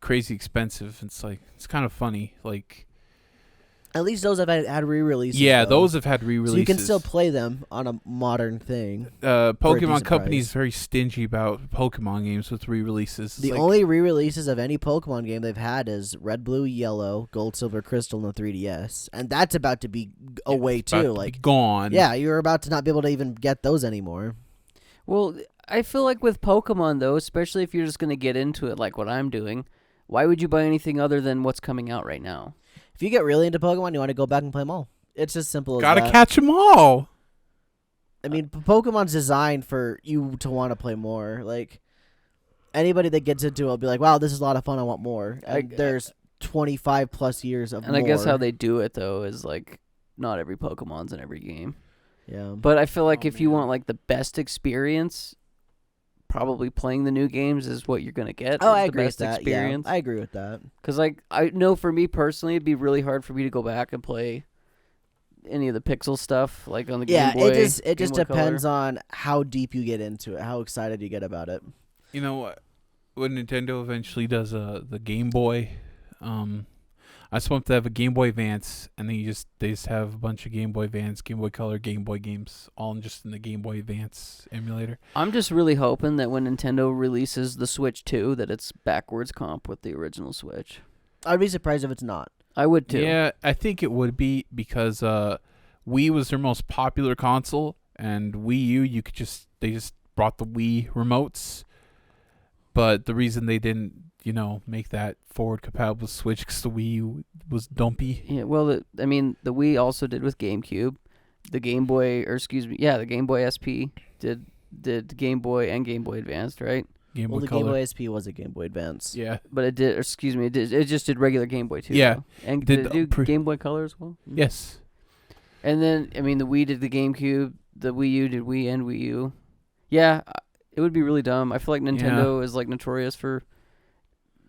crazy expensive. It's like, it's kind of funny. Like, at least those have had re-releases. yeah, though. those have had re-releases. So you can still play them on a modern thing. Pokemon decent Company is price. very stingy about Pokemon games with re-releases. The Like, only re-releases of any Pokemon game they've had is Red, Blue, Yellow, Gold, Silver, Crystal, and the 3DS, and that's about to be away it's about too. to be Like, gone. yeah, you're about to not be able to even get those anymore. Well, I feel like with Pokemon, though, especially if you're just going to get into it like what I'm doing, why would you buy anything other than what's coming out right now? If you get really into Pokemon, you want to go back and play them all. It's as simple as Gotta that. catch them all. I mean, Pokemon's designed for you to want to play more. Like, anybody that gets into it will be like, wow, this is a lot of fun, I want more. And there's 25 plus years of And more. I guess how they do it, though, is like not every Pokemon's in every game. Yeah. But I feel like Oh, if you man. want like the best experience, probably playing the new games is what you're going to get. Oh, is I the agree with best that. experience. Yeah, I agree with that. Because, like, I know for me personally, it'd be really hard for me to go back and play any of the pixel stuff, like on the Yeah, Game Boy. it just Game Boy depends Color. on how deep you get into it, how excited you get about it. You know what? When Nintendo eventually does the Game Boy, I just want to have a Game Boy Advance, and then they just have a bunch of Game Boy Advance, Game Boy Color, Game Boy games, all just in the Game Boy Advance emulator. I'm just really hoping that when Nintendo releases the Switch 2, that it's backwards comp with the original Switch. I'd be surprised if it's not. I would too. Yeah, I think it would be because Wii was their most popular console, and Wii U, they just brought the Wii remotes. But the reason they didn't, make that forward compatible with Switch because the Wii U was dumpy. Yeah, well, the Wii also did with GameCube. The Game Boy, the Game Boy SP did Game Boy and Game Boy Advanced, right? Game Well, Boy the Color. Game Boy SP was a Game Boy Advance. Yeah. But it did, it just did regular Game Boy too. Yeah. though. And Did did it the do Game Boy Color as well? Mm. Yes. And then, the Wii did the GameCube, the Wii U did Wii and Wii U. Yeah, it would be really dumb. I feel like Nintendo is like notorious for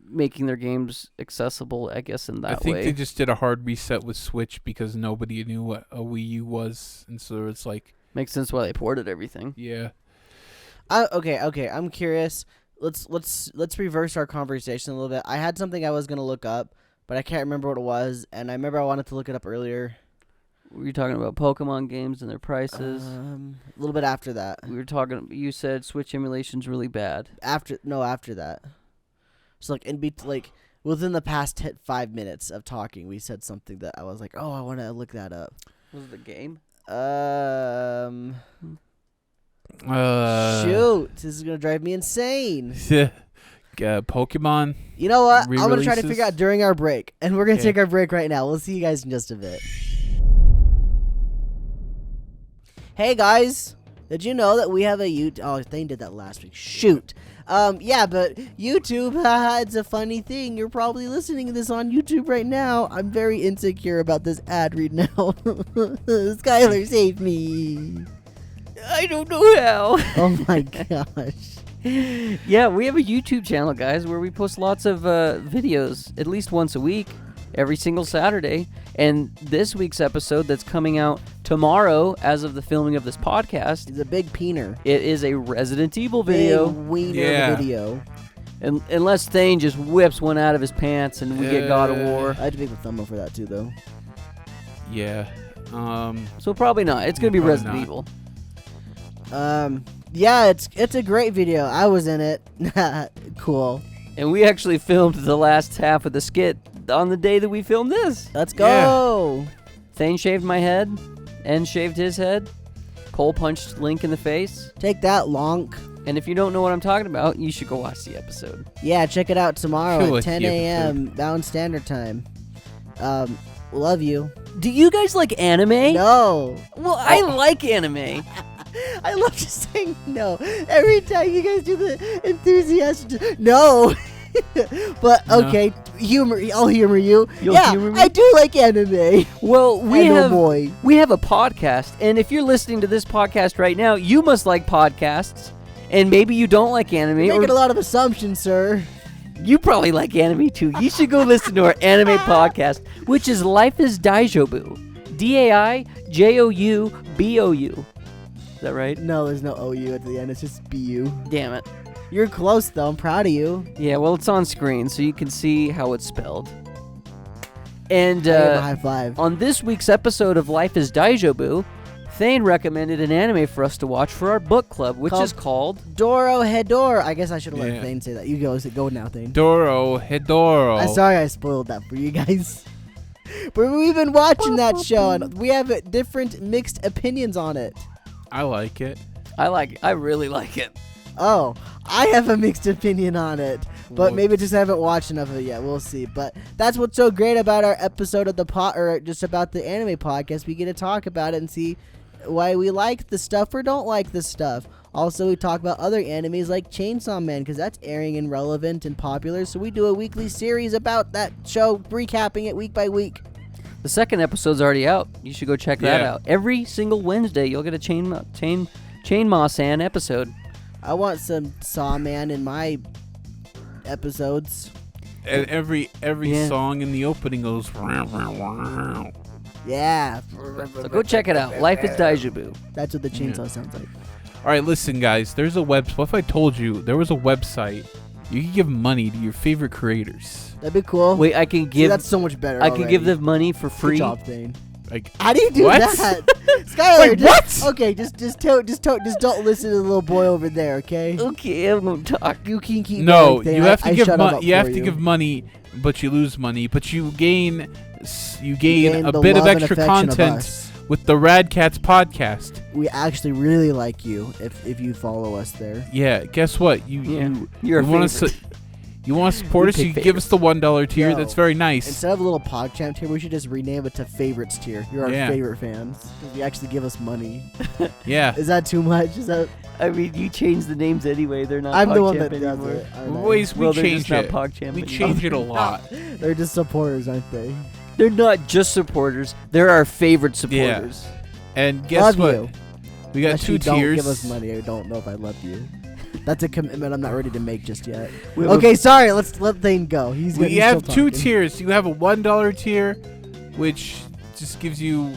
making their games accessible, I guess, in that way. I think they just did a hard reset with Switch because nobody knew what a Wii U was, and so it's like, Makes sense why they ported everything. yeah. Okay. I'm curious. Let's reverse our conversation a little bit. I had something I was gonna look up, but I can't remember what it was, and I remember I wanted to look it up earlier. Were you talking about Pokemon games and their prices? A little bit after that. We were talking. You said Switch emulation's really bad. After that. So within the past 5 minutes of talking, we said something that I was like, oh, I want to look that up. Was it the game? Shoot, this is gonna drive me insane. Pokemon. You know what? I'm going to try to re-releases. figure out during our break. And we're going to Okay. take our break right now. We'll see you guys in just a bit. Hey, guys. Did you know that we have a YouTube... Oh, Thane did that last week. Shoot. Yeah, but YouTube, it's a funny thing. You're probably listening to this on YouTube right now. I'm very insecure about this ad read now. Skylar, save me. I don't know how. Oh, my gosh. Yeah, we have a YouTube channel, guys, where we post lots of videos at least once a week, every single Saturday. And this week's episode that's coming out tomorrow, as of the filming of this podcast, He's a big peener. it is a Resident Evil video. Big wiener Yeah. video. And unless Thane just whips one out of his pants and we get God of War. I had to make a thumb up for that, too, though. Yeah. So probably not. It's going to be Probably Resident not. Evil. Yeah, it's a great video. I was in it. Cool. And we actually filmed the last half of the skit on the day that we filmed this. Let's go. Thane shaved my head and shaved his head. Cole punched Link in the face. Take that, Lonk. And if you don't know what I'm talking about, you should go watch the episode. Yeah, check it out tomorrow Cool, at 10 yeah, a.m. Mountain Standard Time. Love you. Do you guys like anime? No. Well, I like anime. I love just saying no. Every time you guys do the enthusiastic, no. But No. okay, I'll humor you. You'll yeah, humor me? I do like anime. Well, we And oh have boy. we have a podcast, and if you're listening to this podcast right now, you must like podcasts, and maybe you don't like anime, You're making a or lot of assumptions, sir. you probably like anime too. You should go listen to our anime podcast, which is Life is Daijoubu. DAIJOUBOU. Is that right? No, there's no OU at the end. It's just BU. Damn it. You're close, though. I'm proud of you. Yeah, well, it's on screen, so you can see how it's spelled. And I give him a high five. on this week's episode of Life is Daijoubu, Thane recommended an anime for us to watch for our book club, which is called... Doro Hedor. I guess I should have let Yeah. Thane say that. You go now, Thane. Doro Hedoro. I'm sorry I spoiled that for you guys. But we've been watching that show, and we have different mixed opinions on it. I like it. I really like it. Oh, I have a mixed opinion on it, but Well, maybe just haven't watched enough of it yet. We'll see. But that's what's so great about our episode of the or just about the anime podcast. We get to talk about it and see why we like the stuff or don't like the stuff. Also, we talk about other animes like Chainsaw Man because that's airing and relevant and popular. So we do a weekly series about that show, recapping it week by week. The second episode's already out. You should go check that Yeah. out. Every single Wednesday, you'll get a Chainsaw episode. I want some Saw Man in my episodes. And every Yeah. song in the opening goes. "Wow, wow, wow." Yeah. So go check it out. Life is Daijoubu. That's what the chainsaw Yeah. sounds like. All right, listen, guys. There's a website. What if I told you there was a website you could give money to your favorite creators? That'd be cool. Wait, I can See, give that's so much better. I can give already. them money for free. Good job, Thane. Like, How do you do What? that, Skylar? Wait, just, what? Okay, just don't listen to the little boy over there. Okay. Okay, I'm gonna talk. You can keep. no, going, Thane. you have to I give shut money. up You have for to give money, but you lose money. But you gain You a the bit of love and extra affection of content us. with the Radkatz podcast. We actually really like you if you follow us there. Yeah, guess what? You Yeah, you you're a you want favorite. you want to support We us? pay You can give us the $1 tier. No. That's very nice. Instead of a little PogChamp tier, we should just rename it to Favorites tier. You're our Yeah. favorite fans because you actually give us money. Yeah. Is that too much? Is that? I mean, you change the names anyway. They're not. I'm the one PogChamp that does anymore. it. aren't I? Ways we Well, they're change just not it. PogChamp We anymore. change it a lot. They're just supporters, aren't they? They're not just supporters. They're our favorite supporters. And guess Love what? you. We got Unless two you don't tiers. give us money. I don't know if I love you. That's a commitment I'm not ready to make just yet. We have a- Okay, sorry. Let's let Thane go. He's We he's have still two talking. tiers. You have a $1 tier, which just gives you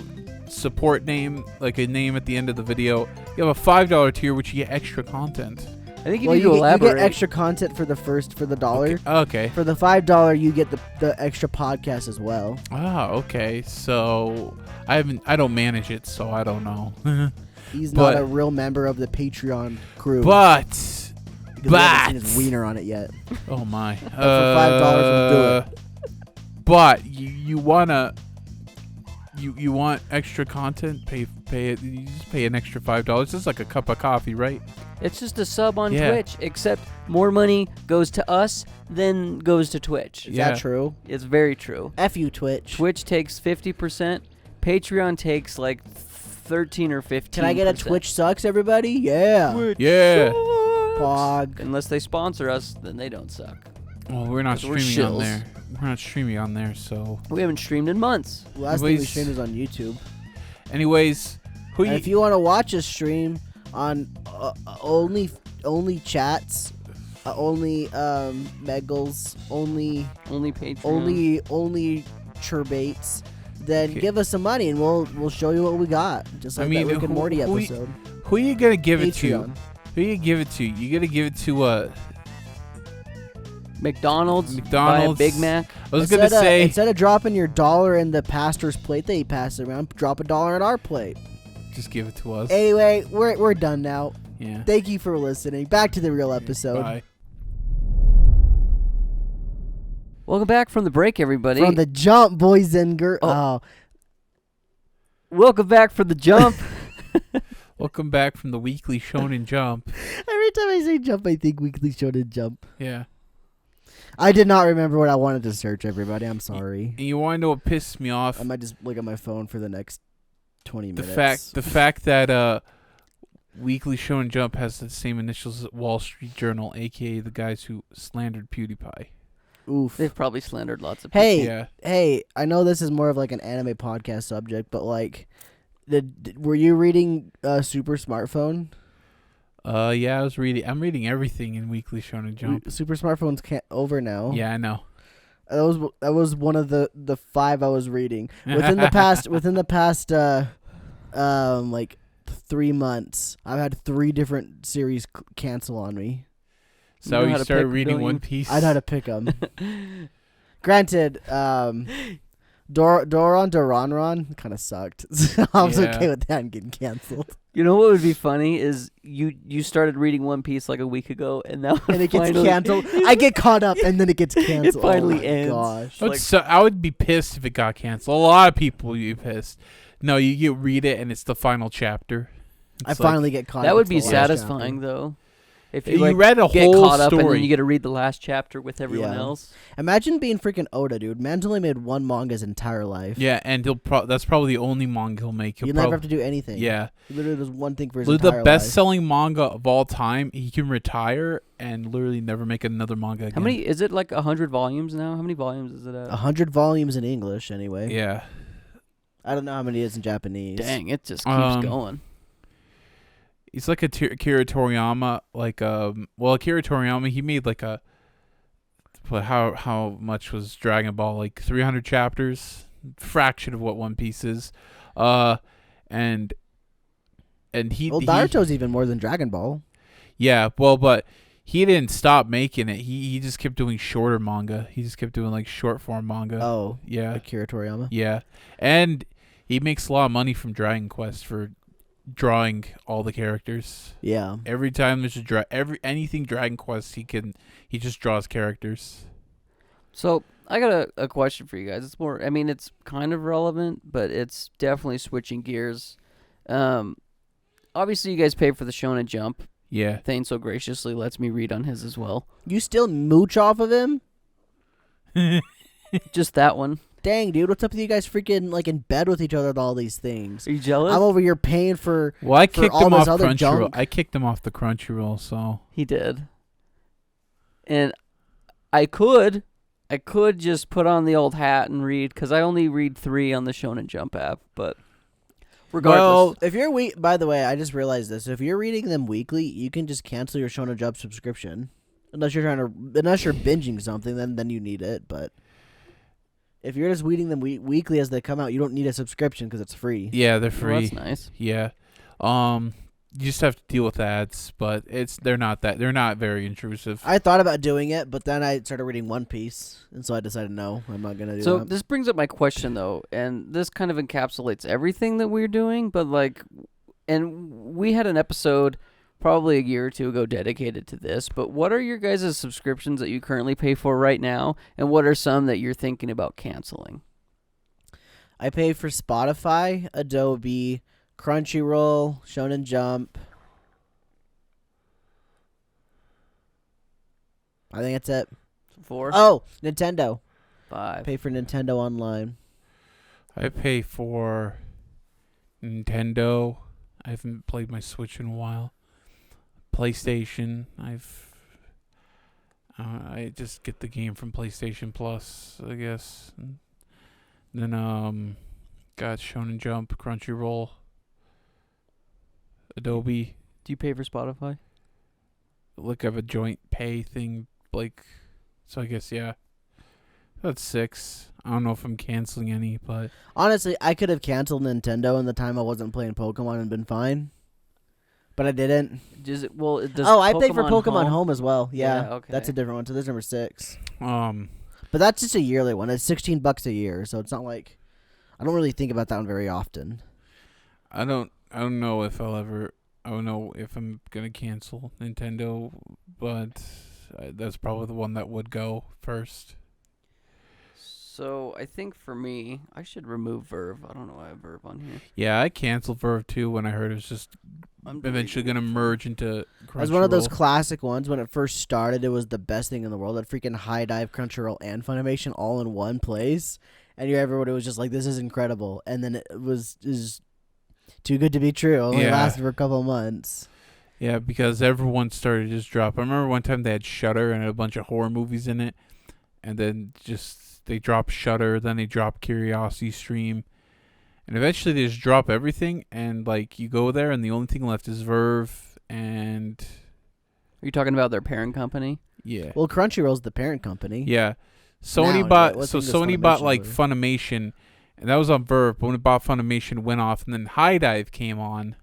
support name, like a name at the end of the video. You have a $5 tier, which you get extra content. I think you Well, need to you elaborate. get extra content for the dollar. Okay. For the $5, you get the extra podcast as well. Ah, okay. So I don't manage it, so I don't know. He's But- not a real member of the Patreon crew. but because we haven't seen his wiener on it yet. oh my. for $5 we'll do But you wanna. You want extra content? Pay it. You just pay an extra $5. It's like a cup of coffee, right? It's just a sub on Yeah. Twitch, except more money goes to us than goes to Twitch. Is Yeah. that true? It's very true. F you, Twitch. Twitch takes 50%. Patreon takes like 13 or 15%. Can I get a Twitch sucks, everybody? Yeah. Yeah. Pog. Unless they sponsor us, then they don't suck. Well, we're not 'Cause we're streaming on shills. there. We're not streaming on there, so. We haven't streamed in months. Last thing we Anyways- streamed was on YouTube. Anyways, who And if you want to watch us stream on only chats, only Megals, only Patreon. only churbates, then Okay. give us some money and we'll show you what we got. Just like that Rick and Morty episode. who are you gonna give it to? Patreon. Who you give it to? You gotta give it to McDonald's. Buy a McDonald's. Big Mac. I was gonna say instead of dropping your dollar in the pastor's plate that he passes around, drop $1 in our plate. just give it to us. Anyway, we're done now. Yeah. Thank you for listening. Back to the real episode. Bye. Welcome back from the break, everybody. From the jump, boys and girls. Oh. Welcome back from the jump. Welcome back from the weekly Shonen Jump. Every time I say jump, I think Weekly Shonen Jump. Yeah. I did not remember what I wanted to search, everybody. I'm sorry. And you want to know what pissed me off? I might just look at my phone for the next 20 The minutes. fact that Weekly Shonen Jump has the same initials as Wall Street Journal, aka the guys who slandered PewDiePie. Oof. They've probably slandered lots of people. Hey, Yeah. hey, I know this is more of like an anime podcast subject, but like, were you reading Super Smartphone? Yeah, I'm reading everything in Weekly Shonen Jump. Super Smartphone's over now. Yeah, I know. That was one of the 5 I was reading within the past like 3 months. I've had 3 different series cancel on me. So know you how to started pick, reading don't you? One Piece. I know how to pick them. Granted, Doronron kind of sucked. So I was Yeah. okay with that and getting canceled. You know what would be funny is you started reading One Piece like a week ago, and now And it gets finally- canceled. I get caught up and then it gets canceled. finally oh my ends. Gosh. Like- I would be pissed if it got canceled. A lot of people would be pissed. No, you read it and it's the final chapter. I It's like- finally get caught up. That would to be the last satisfying, chapter. though. If You you, like, read a get whole caught up and story. then you get to read the last chapter with everyone Yeah. else. Imagine being freaking Oda, dude. Man's only made one manga his entire life. Yeah, and that's probably the only manga he'll make. He'll never have to do anything. Yeah. He literally does one thing for his Literally entire the life. best-selling manga of all time. He can retire and literally never make another manga again. How many is it? Like 100 volumes now? How many volumes is it at? 100 volumes in English, anyway. Yeah. I don't know how many it is in Japanese. Dang, it just keeps going. He's like Akira Toriyama. Akira Toriyama, he made like a. But how much was Dragon Ball? Like 300 chapters, fraction of what One Piece is, and he. Well, Naruto's even more than Dragon Ball. Yeah, well, but he didn't stop making it. He just kept doing shorter manga. He just kept doing like short form manga. Oh, Yeah. Akira Toriyama. Yeah. And he makes a lot of money from Dragon Quest for drawing all the characters. Yeah. Every time there's anything Dragon Quest, he just draws characters. So I got a question for you guys. It's more, I mean, it's kind of relevant, but it's definitely switching gears. Obviously, you guys pay for the Shonen Jump. Yeah. Thane so graciously lets me read on his as well. You still mooch off of him? Just that one. Dang, dude. What's up with you guys freaking like in bed with each other with all these things? Are you jealous? I'm over here paying for. Well, I For kicked all him this off other Crunchyroll. junk. I kicked him off the Crunchyroll, so. He did. And I could just put on the old hat and read, because I only read 3 on the Shonen Jump app, but regardless. Well, if you're by the way, I just realized this. If you're reading them weekly, you can just cancel your Shonen Jump subscription. Unless you're binging something, then you need it. But if you're just reading them weekly as they come out, you don't need a subscription because it's free. Yeah, they're Well, free. that's nice. Yeah. You just have to deal with ads, but they're not very intrusive. I thought about doing it, but then I started reading One Piece, and so I decided no, I'm not gonna do So that. this brings up my question, though, and this kind of encapsulates everything that we're doing, but and we had an episode probably a year or 2 ago dedicated to this, but what are your guys' subscriptions that you currently pay for right now, and what are some that you're thinking about canceling? I pay for Spotify, Adobe, Crunchyroll, Shonen Jump. I think that's it. 4. Oh, Nintendo. 5. Pay for Nintendo Online. I pay for Nintendo. I haven't played my Switch in a while. PlayStation. I just get the game from PlayStation Plus, I guess. And then got Shonen Jump, Crunchyroll, Adobe. Do you pay for Spotify? Like I have a joint pay thing, like, so I guess yeah. That's 6. I don't know if I'm canceling any, but Honestly, I could have canceled Nintendo in the time I wasn't playing Pokemon and been fine. But I didn't. Does I paid for Pokemon Home as well. Yeah, okay. that's a different one. So there's number 6. um But that's just a yearly one. It's $16 a year, so it's not like I don't really think about that one very often. I don't know if I don't know if I'm gonna cancel Nintendo, but that's probably the one that would go first. So I think for me, I should remove Verve. I don't know why I have Verve on here. Yeah, I canceled Verve too when I heard it was just eventually gonna merge into Crunchyroll. It was one of those classic ones when it first started. It was the best thing in the world. That freaking High Dive, Crunchyroll, and Funimation all in one place, and everybody was just like, "This is incredible." And then it was just too good to be true. It only lasted for a couple of months. Yeah, because everyone started to just drop. I remember one time they had Shudder and a bunch of horror movies in it, and then just they dropped Shudder, then they dropped Curiosity Stream, and eventually they just drop everything, and like you go there, and the only thing left is Verve, and Are you talking about their parent company? yeah, Well, Crunchyroll's the parent company. yeah. Sony Now, bought what so thing does Sony bought Funimation like do? Funimation, and that was on Verve. But when it bought Funimation, it went off, and then High Dive came on.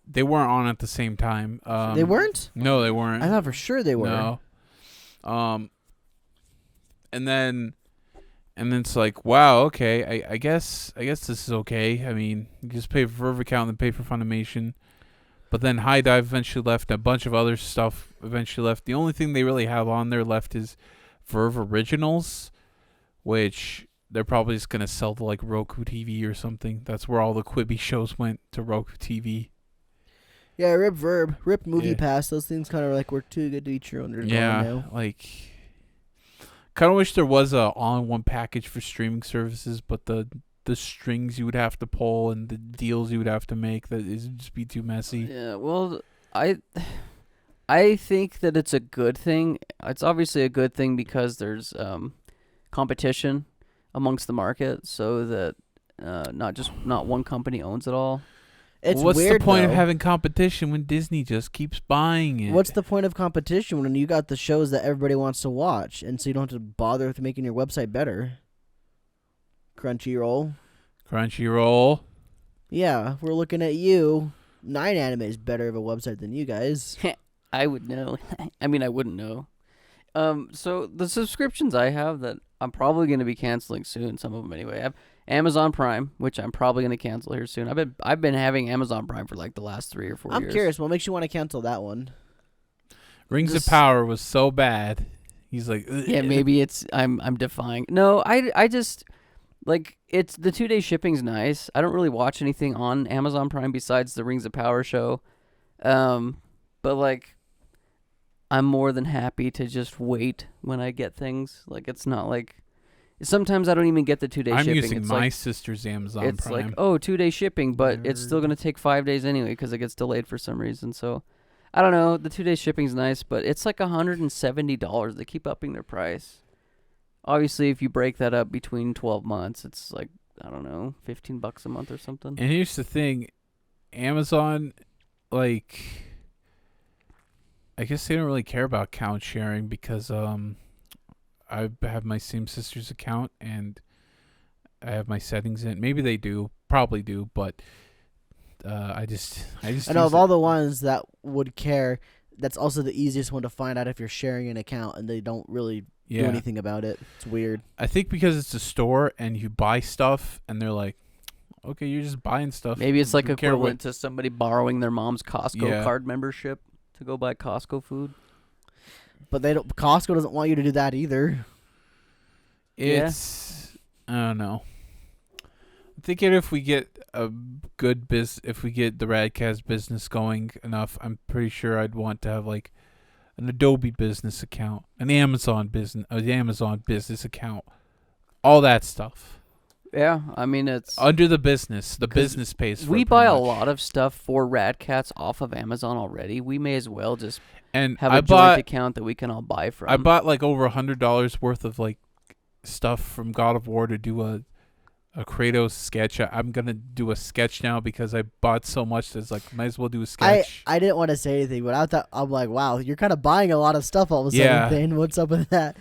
They weren't on at the same time. They weren't? No, they weren't. I thought for sure they were. No. And then it's like, wow, okay, I guess this is okay. I mean, you just pay for Verve account and then pay for Funimation. But then High Dive eventually left, and a bunch of other stuff eventually left. The only thing they really have on there left is Verve Originals, which they're probably just going to sell to like Roku TV or something. That's where all the Quibi shows went, to Roku TV. Yeah, rip Verb, rip Movie Yeah. Pass. Those things kind of like were too good to be true, and they're Yeah, gone now. like, kind of wish there was a all-in-one package for streaming services, but the strings you would have to pull and the deals you would have to make, that is just be too messy. Yeah, well, I think that it's a good thing. It's obviously a good thing because there's competition amongst the market, so that not one company owns it all. It's What's weird, the point though. of having competition when Disney just keeps buying it? What's the point of competition when you got the shows that everybody wants to watch, and so you don't have to bother with making your website better? Crunchyroll. Yeah, we're looking at you. 9 Anime is better of a website than you guys. I would know. I mean, I wouldn't know. So the subscriptions I have that I'm probably going to be canceling soon, some of them anyway. I have Amazon Prime, which I'm probably going to cancel here soon. I've been having Amazon Prime for like the last 3 or 4 years. I'm curious, what makes you want to cancel that one? Rings This- of Power was so bad. He's like, ugh. Yeah, maybe it's I'm defying. No, I just like it's the 2-day shipping's nice. I don't really watch anything on Amazon Prime besides the Rings of Power show. But like I'm more than happy to just wait when I get things. Like it's not like sometimes I don't even get the 2-day I'm shipping. using It's my like, sister's Amazon it's Prime. like, oh, 2-day shipping, but it's still Nerd. going to take 5 days anyway because it gets delayed for some reason. So I don't know. The 2-day shipping's nice, but it's like $170. They keep upping their price. Obviously, if you break that up between 12 months, it's like, I don't know, $15 a month or something. And here's the thing, Amazon, like, I guess they don't really care about account sharing because I have my same sister's account and I have my settings in. Maybe they do, probably do, but I just I know use of it. all the ones that would care, that's also the easiest one to find out if you're sharing an account and they don't really do anything about it. It's weird. I think because it's a store and you buy stuff and they're like, okay, you're just buying stuff. Maybe it's like Who care equivalent to somebody borrowing their mom's Costco Yeah. card membership to go buy Costco food. But Costco doesn't want you to do that either. It's I don't know. I'm thinking if we get a good if we get the radkatz business going enough, I'm pretty sure I'd want to have like an Adobe business account, an Amazon business account, all that stuff. Yeah, I mean it's Under the business pays for we it buy pretty a much. lot of stuff for Radkatz off of Amazon already. We may as well just And have I a joint bought account that we can all buy from. I bought like over $100 worth of like stuff from God of War to do a Kratos sketch. I'm gonna do a sketch now because I bought so much. That's like might as well do a sketch. I didn't want to say anything, but I'm like, wow, you're kind of buying a lot of stuff all of a sudden. Yeah. Thane. What's up with that?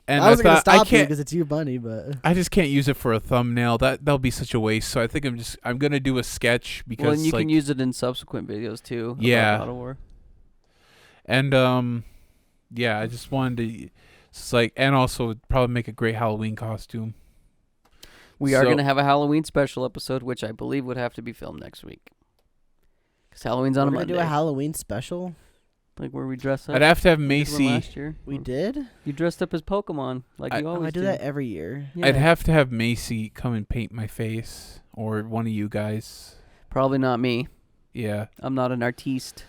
And I wasn't gonna I stop you can't. because it's your money, but I just can't use it for a thumbnail. That'll be such a waste. So I think I'm gonna do a sketch because well, and you like, can use it in subsequent videos too. Yeah. About God of War. and yeah, I just wanted to. It's like, and also probably make a great Halloween costume. We are So- going to have a Halloween special episode, which I believe would have to be filmed next week. Because Halloween's on we're a gonna Monday. do a Halloween special. Like where we dress up. I'd have to have We did one Macy. last year. We did. You dressed up as Pokemon, like you Oh, always I do that every year. Yeah. I'd have to have Macy come and paint my face, or one of you guys. Probably not me. Yeah, I'm not an artiste.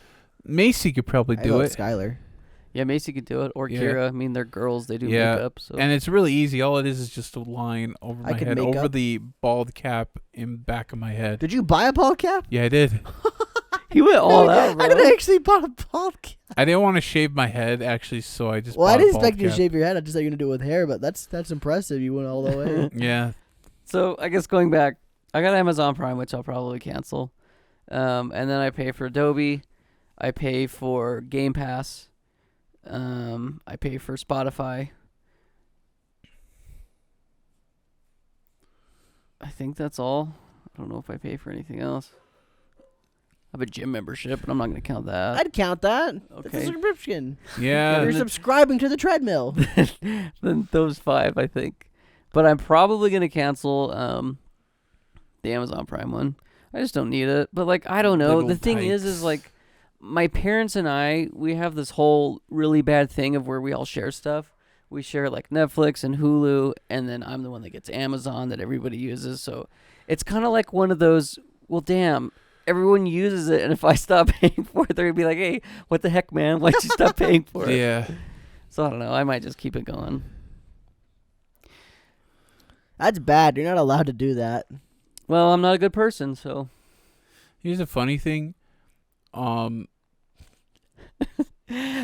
Macy could probably I do go it. with Skylar. Yeah, Macy could do it, or Yeah. Kira. I mean, they're girls; they do Yeah, makeup. So And it's really easy. All it is just a line over I my can head, make over up- the bald cap in back of my head. Did you buy a ball cap? Yeah, I did. he went all out, bro. I didn't actually buy a ball cap. I didn't want to shave my head actually, so I just. Well, I bought a didn't bald expect you to cap. shave your head. I just thought you were gonna do it with hair, but that's impressive. You went all the way. Yeah, So I guess going back, I got Amazon Prime, which I'll probably cancel, and then I pay for Adobe, I pay for Game Pass, I pay for Spotify. I think that's all. I don't know if I pay for anything else. I have a gym membership, but I'm not going to count that. I'd count that. That's Okay. a subscription. yeah. You're subscribing to the treadmill. Then those 5, I think. But I'm probably going to cancel the Amazon Prime one. I just don't need it. But, like, I don't know. Little The thing is tykes. like, my parents and I, we have this whole really bad thing of where we all share stuff. We share, like, Netflix and Hulu, and then I'm the one that gets Amazon that everybody uses. So it's kind of like one of those, well, damn, everyone uses it, and if I stop paying for it, they're going to be like, hey, what the heck, man? Why'd you stop paying for it? Yeah. So I don't know. I might just keep it going. That's bad. You're not allowed to do that. Well, I'm not a good person, so. Here's the funny thing.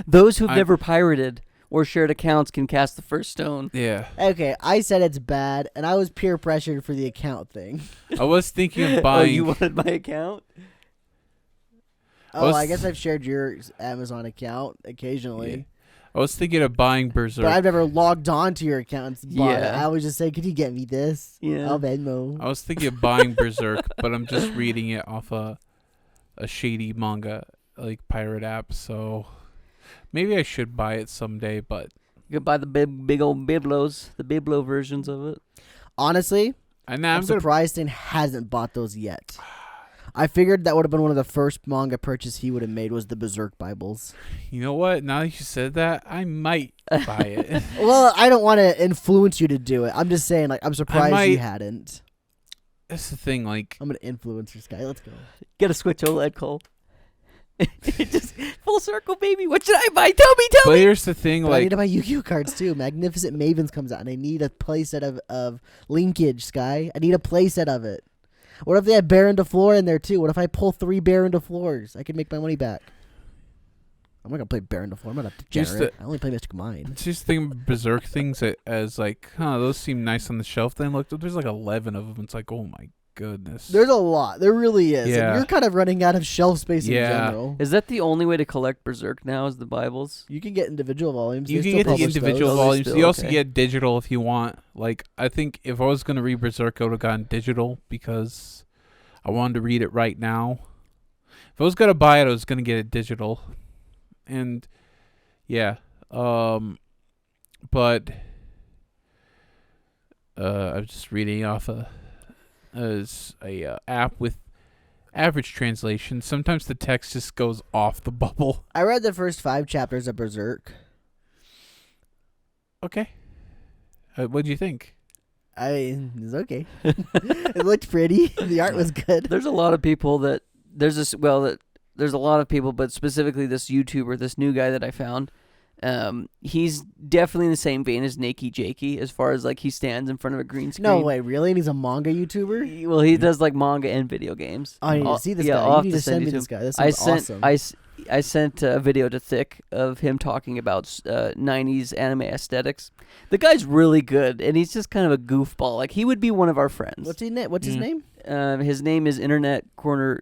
Those who've I- never pirated or shared accounts can cast the first stone. Yeah. Okay, I said it's bad, and I was peer pressured for the account thing. I was thinking of Oh, buying. you wanted my account? Oh, was- I guess I've shared your Amazon account occasionally, I was thinking of buying Berserk. but I've never logged on to your account. And bought it. Yeah. I always just say, "Could you get me this?" Yeah. I'll Venmo. I was thinking of buying Berserk, but I'm just reading it off a shady manga like pirate app. So maybe I should buy it someday. But You could buy the big old Biblos, the Biblo versions of it. Honestly, I'm I'm gonna. surprised Stan hasn't bought those yet. I figured that would have been one of the first manga purchases he would have made was the Berserk Bibles. You know what? Now that you said that, I might buy it. Well, I don't want to influence you to do it. I'm just saying, like, I'm surprised you might- hadn't. That's the thing. Like, I'm gonna influence this guy. Let's go. Get a Switch OLED, Cole. Just full circle, baby. What should I buy? Tell me, tell but me. here's the thing. But I need Like, to buy Yu-Gi-Oh cards too. Magnificent Mavens comes out, and I need a playset of linkage. Sky, I need a playset of it. What if they have Baron de Floor in there too? What if I pull 3 Baron de Floors? I could make my money back. I'm not gonna play Baron de Floor. I'm not a Just degenerate. I only play Mystic Mind. it's just thinking of Berserk things as like, those seem nice on the shelf. Then look, there's like 11 of them. It's like, oh my goodness. There's a lot. There really is. Yeah. And you're kind of running out of shelf space in Yeah. general. Is that the only way to collect Berserk now? Is the Bibles? You can get individual volumes. You They can still get the publish individual those. Oh, they volumes. still- You also okay. get digital if you want. Like, I think if I was gonna read Berserk, I would have gotten digital because I wanted to read it right now. If I was gonna buy it, I was gonna get it digital. And yeah, but I was just reading off a app with average translation. Sometimes the text just goes off the bubble. I read the first 5 chapters of Berserk. Okay, what do you think? It's okay. It looked pretty. The art was good. There's a lot of people that there's a lot of people, but specifically this YouTuber, this new guy that I found. He's definitely in the same vein as Nakey Jakey as far as like he stands in front of a green screen. No way, really? And he's a manga YouTuber? Well, he does like manga and video games. Oh, I need to see this yeah, guy. I'll You have need to send me to this guy. This I is awesome. I sent a video to Thick of him talking about 90s anime aesthetics. The guy's really good, and he's just kind of a goofball. Like, he would be one of our friends. What's his name? His name is Internet Corner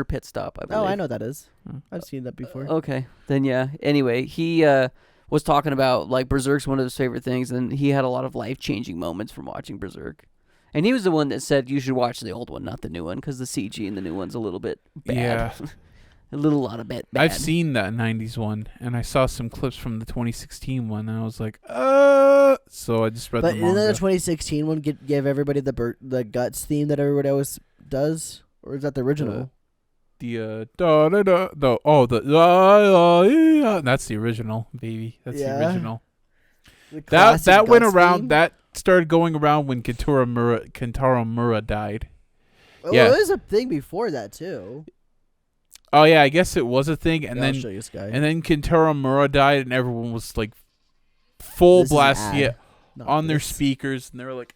Pit Stop, I believe. Oh, I know what that is. I've seen that before. Okay, then yeah. Anyway, he was talking about like Berserk's one of his favorite things, and he had a lot of life-changing moments from watching Berserk. And he was the one that said you should watch the old one, not the new one, because the CG in the new one's a little bit bad. Yeah. A lot of bad. I've seen that 90s one, and I saw some clips from the 2016 one, and I was like, so I just read the But manga. isn't the 2016 one give everybody the guts theme that everybody always does? Or is that the original? That's the original, baby. That's the Yeah. original. The classic That went Guts around. theme? That started going around when Kentaro Mura died. Oh, yeah. there was a thing before that too. Oh yeah, I guess it was a thing, and I'll then show you this guy. Kentaro Mura died, and everyone was like full This is an blast, ad, yeah, not on their this. speakers, and they were like,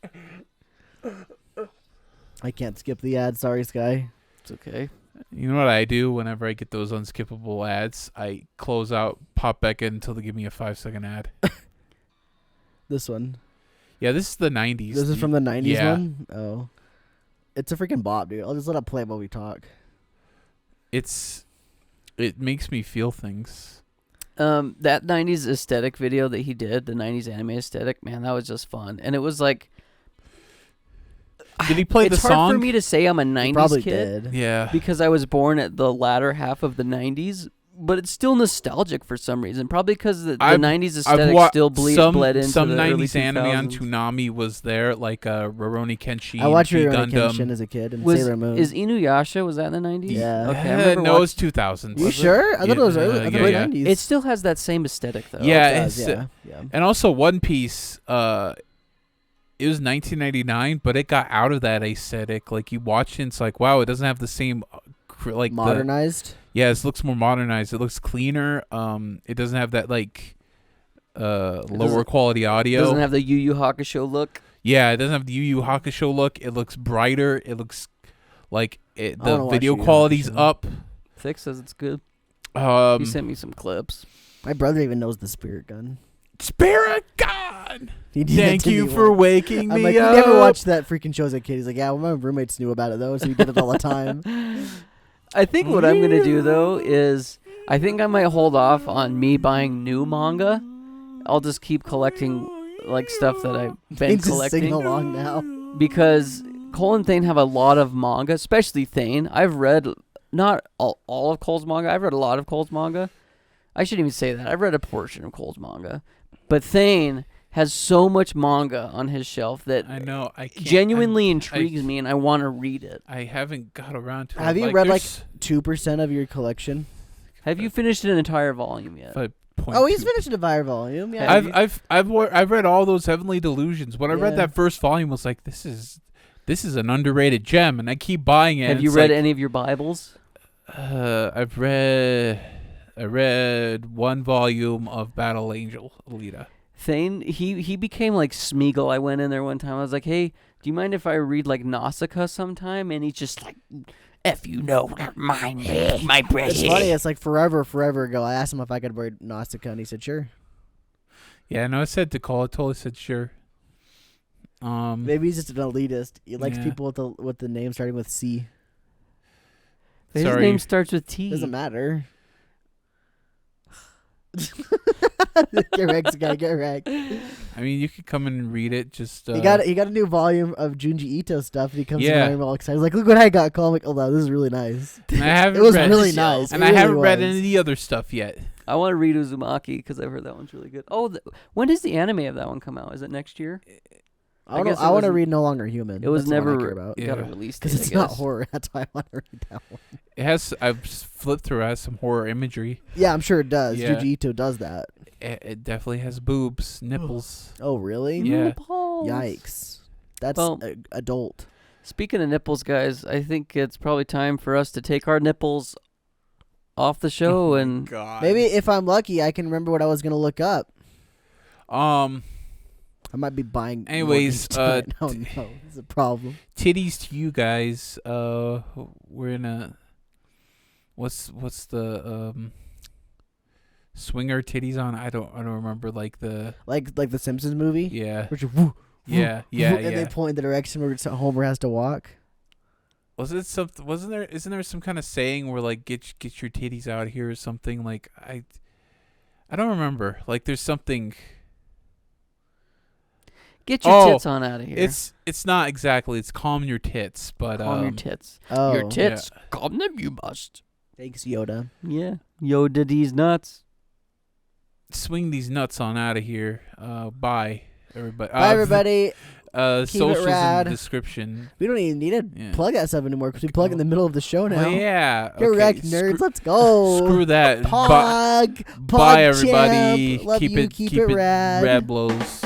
I can't skip the ad. Sorry, Sky. It's okay. you know what I do whenever I get those unskippable ads? I close out, pop back in until they give me a 5-second ad. This one. Yeah, this is the 90s. This is from the 90s yeah. one? Oh. It's a freaking bop, dude. I'll just let it play while we talk. It makes me feel things. That 90s aesthetic video that he did, the 90s anime aesthetic, man, that was just fun. And it was like, Did he play the it's song? hard for me to say I'm a He 90s probably kid did. Yeah. because I was born at the latter half of the 90s, but it's still nostalgic for some reason. Probably because the 90s aesthetic still bled into some the 90s early anime on 2000s. Toonami was there, like Rurouni Kenshin, I watched G Rurouni Gundam. Kenshin as a kid and Was Sailor Moon. is Inuyasha, was that in the 90s? Yeah. Okay, I Yeah, remember no, it was 2000s. you was it? sure? I thought it was Yeah, early. I thought yeah, it was yeah. 90s. It still has that same aesthetic though. Yeah, It does, it's- yeah. And also One Piece, it was 1999, but it got out of that aesthetic. Like, you watch it, it's like, wow, it doesn't have the same, like, Modernized. it looks more modernized. It looks cleaner. It doesn't have that, like, lower quality audio. Doesn't have the Yu Yu Hakusho look. Yeah, it doesn't have the Yu Yu Hakusho look. It looks brighter. It looks like I the wanna watch video Yu Yu quality's Hakusho. up. Thick says it's good. Um, He sent me some clips. My brother even knows the spirit gun. Spirit God, He did it thank to you me for once. waking I'm me like, you up. never watched that freaking show as a kid. He's like, yeah, well, my roommates knew about it though, so he did it all the time. I think what I'm gonna do though is I think I might hold off on me buying new manga. I'll just keep collecting like stuff that I've been He's just singing collecting along now. because Cole and Thane have a lot of manga, especially Thane. I've read not all of Cole's manga. I've read a lot of Cole's manga. I shouldn't even say that. I've read a portion of Cole's manga, but Thane has so much manga on his shelf that I know. I can't, genuinely intrigues me, and I want to read it. I haven't got around to it. Have you read like there's 2% of your collection? Have you finished an entire volume yet? 5.2. Oh, he's finished a entire volume. Yeah. I've read all those Heavenly Delusions. When I read Yeah. that first volume, I was like, this is an underrated gem, and I keep buying it. Have and you it's read like, any of your Bibles? I read one volume of Battle Angel Alita. Thane, he became like Smeagol. I went in there one time. I was like, hey, do you mind if I read like Nausicaa sometime? And he's just like, F you know, not mine, my bread. It's funny. It's like forever ago. I asked him if I could read Nausicaa, and he said sure. Yeah, no, I said to call. I totally said sure. Maybe he's just an elitist. He likes Yeah. people with the name starting with C. His Sorry. name starts with T. Doesn't matter. Get wrecked, guy. Get wrecked. I mean, you could come in and read it. Just He got a new volume of Junji Ito stuff, and he comes Yeah. in and all excited. He's like, "Look what I got!" Call. I'm like, "Oh, wow, this is really nice." And I haven't It was read, really nice. and It I really haven't read was. any of the other stuff yet. I want to read Uzumaki because I've heard that one's really good. Oh, when does the anime of that one come out? Is it next year? I guess it want to wasn't- read No Longer Human. It was That's the one I never care about Yeah. got a release date. because I it's not guess. horror. That's why I want to read that one. It has. I've flipped through. It has some horror imagery. Yeah, I'm sure it does. Yeah. Junji Ito does that. It definitely has boobs, nipples. Oh, really? Yeah. Nipples. Yikes. That's Well- adult. Speaking of nipples, guys, I think it's probably time for us to take our nipples off the show, and God. Maybe if I'm lucky, I can remember what I was gonna look up. I Um. might be buying. Anyways, oh no, it's a problem. Titties to you guys. We're in a. What's the swinger titties on? I don't remember like the. Like the Simpsons movie. Yeah. Which woo, Yeah. woo, Yeah. and they point in the direction where Homer has to walk. Was it something? Isn't there some kind of saying where like get your titties out here or something? Like I don't remember. Like there's something. get your tits on out of here. It's not exactly. It's calm your tits, but Calm your tits. Oh, Your tits. Calm them, you must. Thanks, Yoda. Yeah. Yoda these nuts. swing these nuts on out of here. Bye, everybody. Bye, everybody. Socials in rad. the description. We don't even need to Yeah. plug that stuff anymore because we plug in the middle of the show now. Oh, yeah. Get wrecked, nerds. Let's go. Screw that. Pog. Bye, everybody. Champ. Love keep you. it Keep it rad. rad blows.